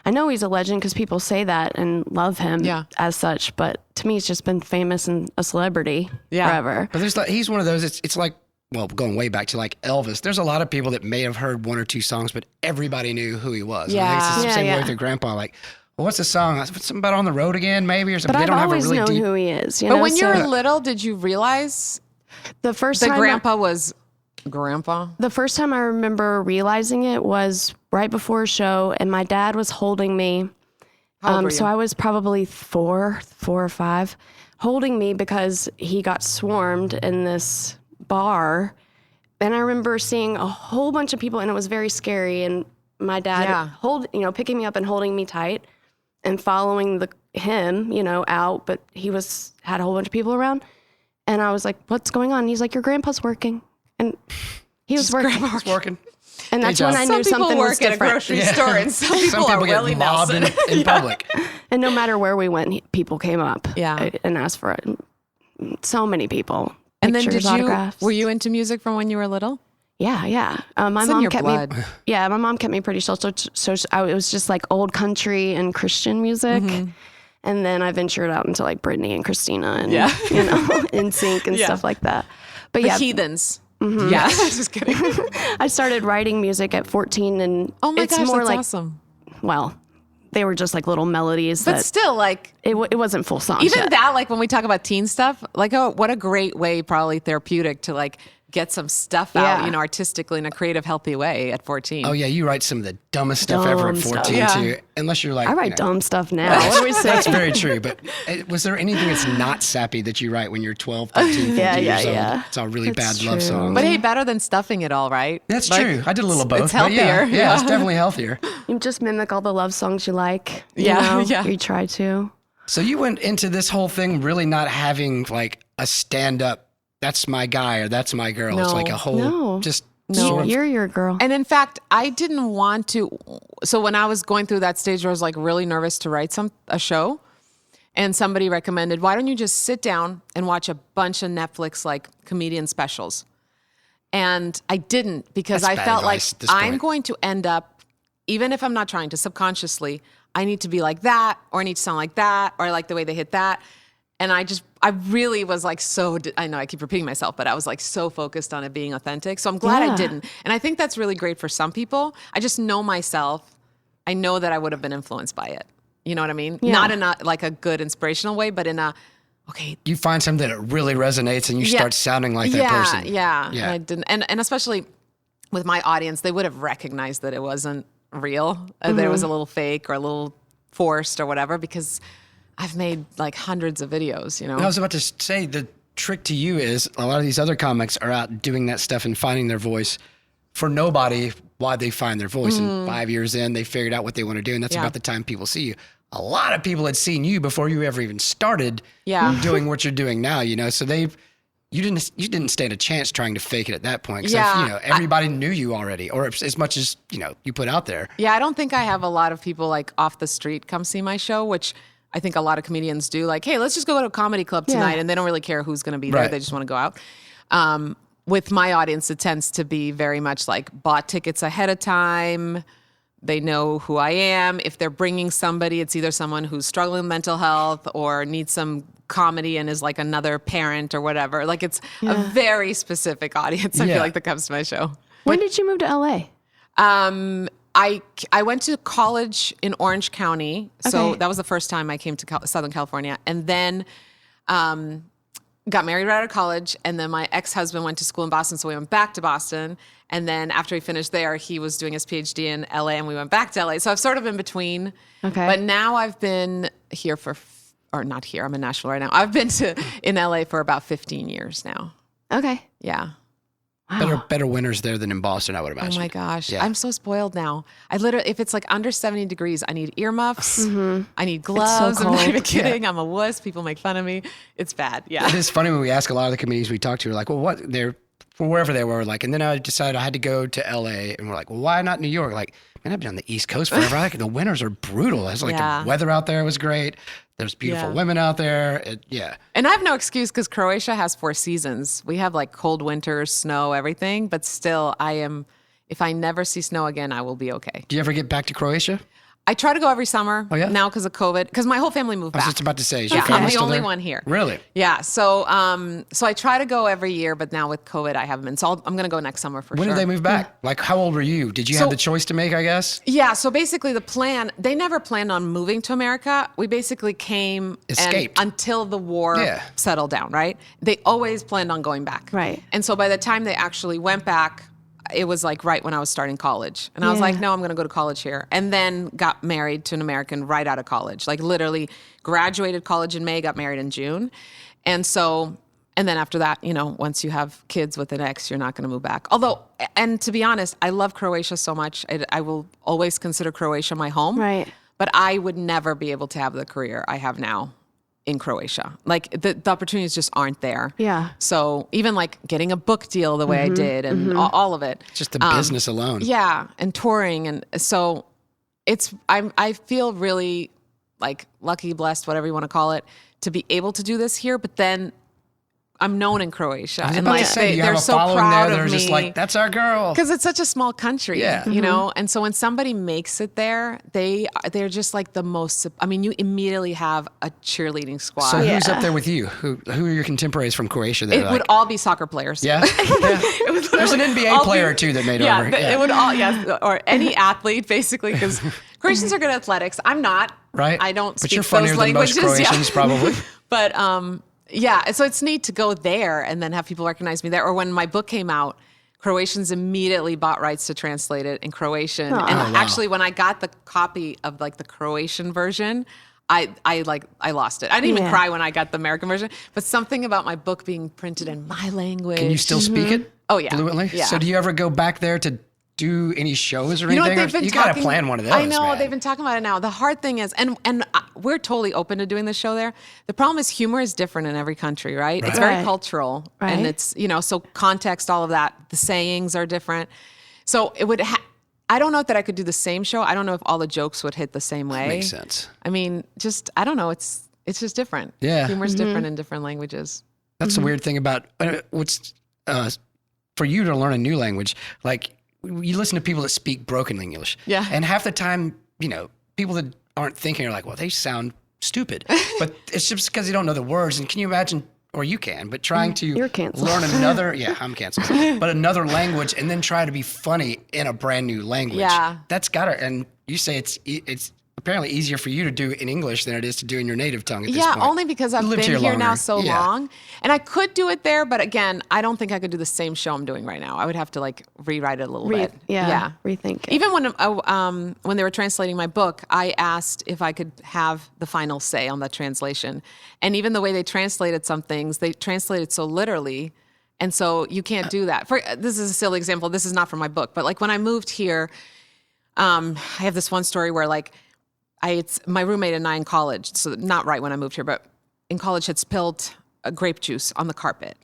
Speaker 2: I know he's a legend because people say that and love him as such, but to me he's just been famous and a celebrity forever.
Speaker 3: But he's one of those, it's like, well, going way back to like Elvis, there's a lot of people that may have heard one or two songs, but everybody knew who he was.
Speaker 1: Yeah.
Speaker 3: And I think it's the same way with your grandpa. Like, well, what's the song? What's something about On the Road Again, maybe? Or something.
Speaker 2: But
Speaker 3: They
Speaker 2: I've
Speaker 3: don't have a
Speaker 2: always
Speaker 3: really
Speaker 2: known
Speaker 3: deep...
Speaker 2: who he is.
Speaker 1: But when you were little, did you realize
Speaker 2: the first
Speaker 1: the
Speaker 2: time
Speaker 1: grandpa was grandpa?
Speaker 2: The first time I remember realizing it was right before a show, and my dad was holding me.
Speaker 1: How old were you?
Speaker 2: So I was probably four or five, holding me because he got swarmed in this bar. And I remember seeing a whole bunch of people, and it was very scary. And my dad picking me up and holding me tight and following him, out. But he had a whole bunch of people around. And I was like, what's going on? And he's like, your grandpa's working. And he was working.
Speaker 3: Grandpa's working.
Speaker 2: And that's when I knew something was different.
Speaker 1: Some people work at a grocery store, and some people are
Speaker 3: get
Speaker 1: Willie
Speaker 3: mobbed
Speaker 1: Nelson.
Speaker 3: in public.
Speaker 2: And no matter where we went, people came up and asked for it. So many people.
Speaker 1: And then
Speaker 2: autographs.
Speaker 1: Were you into music from when you were little?
Speaker 2: Yeah. My mom kept me. Yeah, my mom kept me pretty sheltered. So it was just like old country and Christian music. Mm-hmm. And then I ventured out into like Britney and Kristina and NSYNC and stuff like that. But
Speaker 1: the heathens. Mm-hmm. Yeah, just kidding.
Speaker 2: I started writing music at 14, and
Speaker 1: oh my
Speaker 2: it's
Speaker 1: gosh,
Speaker 2: more
Speaker 1: that's
Speaker 2: like
Speaker 1: awesome.
Speaker 2: Well, they were just like little melodies,
Speaker 1: but still, like
Speaker 2: it wasn't full songs.
Speaker 1: Even
Speaker 2: yet.
Speaker 1: that, like when we talk about teen stuff, like what a great way, probably therapeutic to like get some stuff out, artistically in a creative, healthy way at 14.
Speaker 3: Oh yeah, you write some of the dumbest stuff ever at 14 too. Unless you're like,
Speaker 2: I write dumb stuff now. What do we say?
Speaker 3: That's very true. But was there anything that's not sappy that you write when you're 12, 13, 14 years old? It's all really bad love songs.
Speaker 1: But hey, better than stuffing it all, right?
Speaker 3: That's true. I did a little of both.
Speaker 1: It's healthier.
Speaker 3: Yeah, it's definitely healthier.
Speaker 2: You just mimic all the love songs you like. You try to.
Speaker 3: So you went into this whole thing really not having like a stand-up, that's my guy or that's my girl.
Speaker 1: No.
Speaker 3: It's like a whole sort of...
Speaker 2: You're your girl.
Speaker 1: And in fact, I didn't want to. So when I was going through that stage where I was like really nervous to write a show, and somebody recommended, why don't you just sit down and watch a bunch of Netflix like comedian specials? And I didn't, because I felt like I'm going to end up, even if I'm not trying to, subconsciously, I need to be like that, or I need to sound like that, or I like the way they hit that. And I really was like I know I keep repeating myself, but I was like so focused on it being authentic. So I'm glad I didn't. And I think that's really great for some people. I just know myself. I know that I would have been influenced by it. You know what I mean?
Speaker 2: Yeah.
Speaker 1: Not in a good inspirational way, but in a, okay,
Speaker 3: You find something that really resonates and you start sounding like that person.
Speaker 1: Yeah. And I didn't, and especially with my audience, they would have recognized that it wasn't real. That it was a little fake or a little forced or whatever, because I've made like hundreds of videos, you know?
Speaker 3: I was about to say, the trick to you is a lot of these other comics are out doing that stuff and finding their voice for nobody while they find their voice. And 5 years in, they figured out what they want to do. And that's about the time people see you. A lot of people had seen you before you ever even started doing what you're doing now, you know? So you didn't stand a chance trying to fake it at that point. Because you know, everybody knew you already, or as much as, you know, you put out there.
Speaker 1: Yeah, I don't think I have a lot of people like off the street come see my show, which I think a lot of comedians do. Like, hey, let's just go to a comedy club tonight. And they don't really care who's going to be there. They just want to go out. With my audience, it tends to be very much like bought tickets ahead of time. They know who I am. If they're bringing somebody, it's either someone who's struggling with mental health or needs some comedy and is like another parent or whatever. Like it's a very specific audience, I feel like, that comes to my show.
Speaker 2: When did you move to LA?
Speaker 1: I went to college in Orange County. So that was the first time I came to Southern California. And then got married right out of college. And then my ex-husband went to school in Boston. So we went back to Boston. And then after he finished there, he was doing his PhD in LA and we went back to LA. So I've sort of in between. Okay. But now I've been here or not here, I'm in Nashville right now. I've been in LA for about 15 years now.
Speaker 2: Okay.
Speaker 1: Yeah.
Speaker 3: Wow. Better winters there than in Boston, I would imagine.
Speaker 1: Oh my gosh. Yeah. I'm so spoiled now. I literally, if it's like under 70 degrees, I need earmuffs. I need gloves.
Speaker 2: So
Speaker 1: I'm not even kidding. I'm a wuss. People make fun of me. It's bad. Yeah.
Speaker 3: It is funny when we ask a lot of the comedians we talk to, we're like, well, what they're for wherever they were, like, and then I decided I had to go to LA, and we're like, well, why not New York? Like, man, I've been on the East Coast forever. Like, the winters are brutal. It's like the weather out there was great. There's beautiful women out there. And
Speaker 1: I have no excuse because Croatia has 4 seasons. We have like cold winters, snow, everything. But still, if I never see snow again, I will be okay.
Speaker 3: Do you ever get back to Croatia?
Speaker 1: I try to go every summer now because of COVID, because my whole family moved back.
Speaker 3: I was just about to say,
Speaker 1: I'm the only one here.
Speaker 3: Really?
Speaker 1: Yeah. So I try to go every year, but now with COVID, I haven't been. So I'm going to go next summer for sure.
Speaker 3: When did they move back? Like, how old were you? Did you have the choice to make, I guess?
Speaker 1: Yeah. So basically the plan, they never planned on moving to America. We basically came
Speaker 3: Escaped.
Speaker 1: until the war settled down, right? They always planned on going back.
Speaker 2: Right.
Speaker 1: And so by the time they actually went back, it was like right when I was starting college. And I was like, no, I'm going to go to college here. And then got married to an American right out of college. Like literally graduated college in May, got married in June. And then after that, you know, once you have kids with an ex, you're not going to move back. Although, and to be honest, I love Croatia so much. I will always consider Croatia my home.
Speaker 2: Right.
Speaker 1: But I would never be able to have the career I have now in Croatia. Like the opportunities just aren't there.
Speaker 2: Yeah.
Speaker 1: So even like getting a book deal the way I did and all of it.
Speaker 3: Just the business alone.
Speaker 1: Yeah. And touring. And so I feel really like lucky, blessed, whatever you want to call it, to be able to do this here. But then I'm known in Croatia.
Speaker 3: And like they're so proud of me. They're just like, that's our girl.
Speaker 1: Because it's such a small country, you know? And so when somebody makes it there, they're just like the most, I mean, you immediately have a cheerleading squad.
Speaker 3: So who's up there with you? Who are your contemporaries from Croatia?
Speaker 1: It would all be soccer players.
Speaker 3: Yeah? There's an NBA player or two that made over.
Speaker 1: It would all, or any athlete basically, because Croatians are good at athletics. I'm not.
Speaker 3: Right.
Speaker 1: I don't speak those
Speaker 3: languages. But you're funnier
Speaker 1: languages.
Speaker 3: than most Croatians, probably.
Speaker 1: But, yeah, so it's neat to go there and then have people recognize me there. Or when my book came out, Croatians immediately bought rights to translate it in Croatian. And actually, when I got the copy of like the Croatian version, I lost it. I didn't even cry when I got the American version. But something about my book being printed in my language.
Speaker 3: Can you still speak it?
Speaker 1: Oh yeah,
Speaker 3: fluently.
Speaker 1: Yeah.
Speaker 3: So do you ever go back there to do any shows or anything?
Speaker 1: You know, they've been
Speaker 3: you gotta plan one of those.
Speaker 1: I know,
Speaker 3: man.
Speaker 1: they've been talking about it now. The hard thing is, and we're totally open to doing the show there. The problem is humor is different in every country, right? It's very cultural, and it's, you know, so context, all of that. The sayings are different. So it would. I don't know that I could do the same show. I don't know if all the jokes would hit the same way.
Speaker 3: Makes sense.
Speaker 1: I mean, I don't know. It's just different.
Speaker 3: Yeah,
Speaker 1: humor's different in different languages.
Speaker 3: That's the weird thing about what's for you to learn a new language, like. You listen to people that speak broken English. Yeah. And half the time, you know, people that aren't thinking are like, well, they sound stupid. But it's just because they don't know the words. And can you imagine, or you can, but trying to learn another, I'm canceled, but another language and then try to be funny in a brand new language. Yeah. That's gotta, and you say it's apparently easier for you to do in English than it is to do in your native tongue at this point.
Speaker 1: Yeah, only because I've been here now so
Speaker 3: Yeah.
Speaker 1: long. And I could do it there, but again, I don't think I could do the same show I'm doing right now. I would have to like rewrite it a little bit.
Speaker 2: Rethink it.
Speaker 1: Even when they were translating my book, I asked if I could have the final say on the translation. And even the way they translated some things, they translated so literally. And so you can't do that. This is a silly example. This is not from my book. But like when I moved here, I have this one story where like, it's my roommate and I in college, so not right when I moved here, but in college had spilled grape juice on the carpet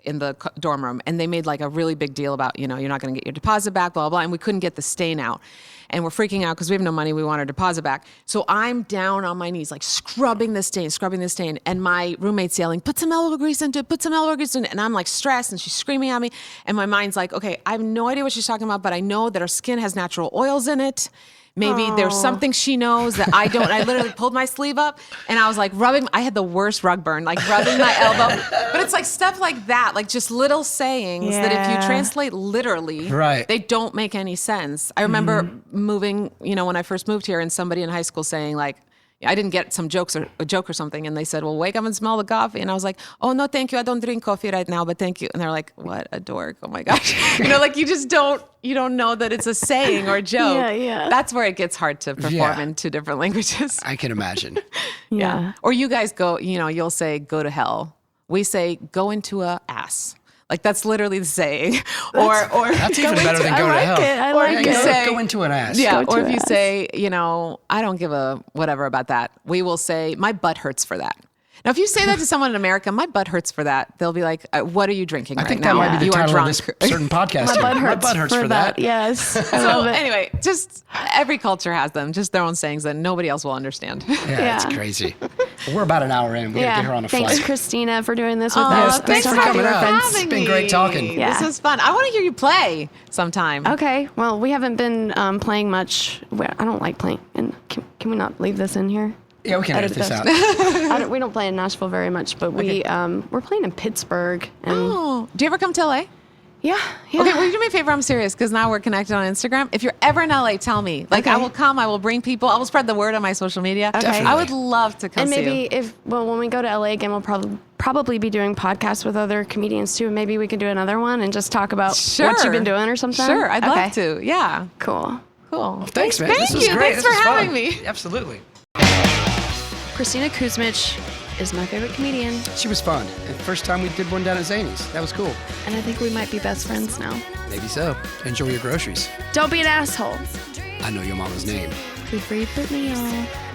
Speaker 1: in the dorm room. And they made like a really big deal about, you're not going to get your deposit back, blah, blah, blah. And we couldn't get the stain out. And we're freaking out because we have no money. We want our deposit back. So I'm down on my knees, like scrubbing this stain. And my roommate's yelling, put some elbow grease into it, And I'm like stressed and she's screaming at me. And my mind's like, okay, I have no idea what she's talking about, but I know that our skin has natural oils in it. Maybe there's something she knows that I don't. I literally pulled my sleeve up and I was like I had the worst rug burn, like rubbing my elbow. But it's like stuff like that, like just little sayings that if you translate literally, they don't make any sense. I remember moving, when I first moved here and somebody in high school saying like, I didn't get some a joke or something. And they said, well, wake up and smell the coffee. And I was like, oh, no, thank you. I don't drink coffee right now, but thank you. And they're like, what a dork. Oh my gosh. Like you just don't know that it's a saying or a joke.
Speaker 2: Yeah.
Speaker 1: That's where it gets hard to perform in two different languages.
Speaker 3: I can imagine.
Speaker 2: Yeah.
Speaker 1: Or you guys go, you'll say, go to hell. We say, go into a ass. Like that's literally the saying. Or
Speaker 3: that's even better than go to hell.
Speaker 2: I like it.
Speaker 3: Go into an ass.
Speaker 1: Yeah. Or if you say, I don't give a whatever about that. We will say, my butt hurts for that. Now, if you say that to someone in America, my butt hurts for that. They'll be like, what are you drinking right now?
Speaker 3: I think that might be the
Speaker 1: you
Speaker 3: title
Speaker 1: are
Speaker 3: of
Speaker 1: drunk.
Speaker 3: this certain podcast.
Speaker 2: My butt hurts for that. Yes. I love it.
Speaker 1: Anyway, just every culture has them, just their own sayings that nobody else will understand.
Speaker 3: Yeah, it's crazy. Well, we're about an hour in. We got to get her on a flight.
Speaker 2: Thanks, Kristina, for doing this with us.
Speaker 1: Thanks
Speaker 3: for
Speaker 1: for
Speaker 3: coming up.
Speaker 1: having
Speaker 3: It's been
Speaker 1: me.
Speaker 3: great talking.
Speaker 2: Yeah.
Speaker 1: This was fun. I want to hear you play sometime.
Speaker 2: Okay. Well, we haven't been playing much. I don't like playing. And can we not leave this in here?
Speaker 3: Yeah, we can edit this out.
Speaker 2: We don't play in Nashville very much, but we're playing in Pittsburgh. And
Speaker 1: Do you ever come to LA?
Speaker 2: yeah.
Speaker 1: Okay, will you do me a favor? I'm serious because now we're connected on Instagram. If you're ever in LA, tell me. Like, I will come. I will bring people. I will spread the word on my social media.
Speaker 2: Okay.
Speaker 1: I would love to come
Speaker 2: And
Speaker 1: see
Speaker 2: maybe
Speaker 1: you.
Speaker 2: when we go to LA again, we'll probably be doing podcasts with other comedians too. Maybe we could do another one and just talk about what you've been doing or something.
Speaker 1: Sure, I'd love to. Yeah.
Speaker 2: Cool.
Speaker 1: Cool.
Speaker 3: Thanks, man.
Speaker 1: Thank
Speaker 3: This was
Speaker 1: you.
Speaker 3: great.
Speaker 1: Thanks
Speaker 3: This
Speaker 1: for
Speaker 3: was fun.
Speaker 1: having me.
Speaker 3: Absolutely.
Speaker 2: Kristina Kuzmic is my favorite comedian,
Speaker 3: She was fun. And first time we did one down at Zany's. That was cool.
Speaker 2: and I think we might be best friends now.
Speaker 3: Maybe so. Enjoy your groceries.
Speaker 2: Don't be an asshole.
Speaker 3: I know your mama's name.
Speaker 2: Be free Britney, y'all.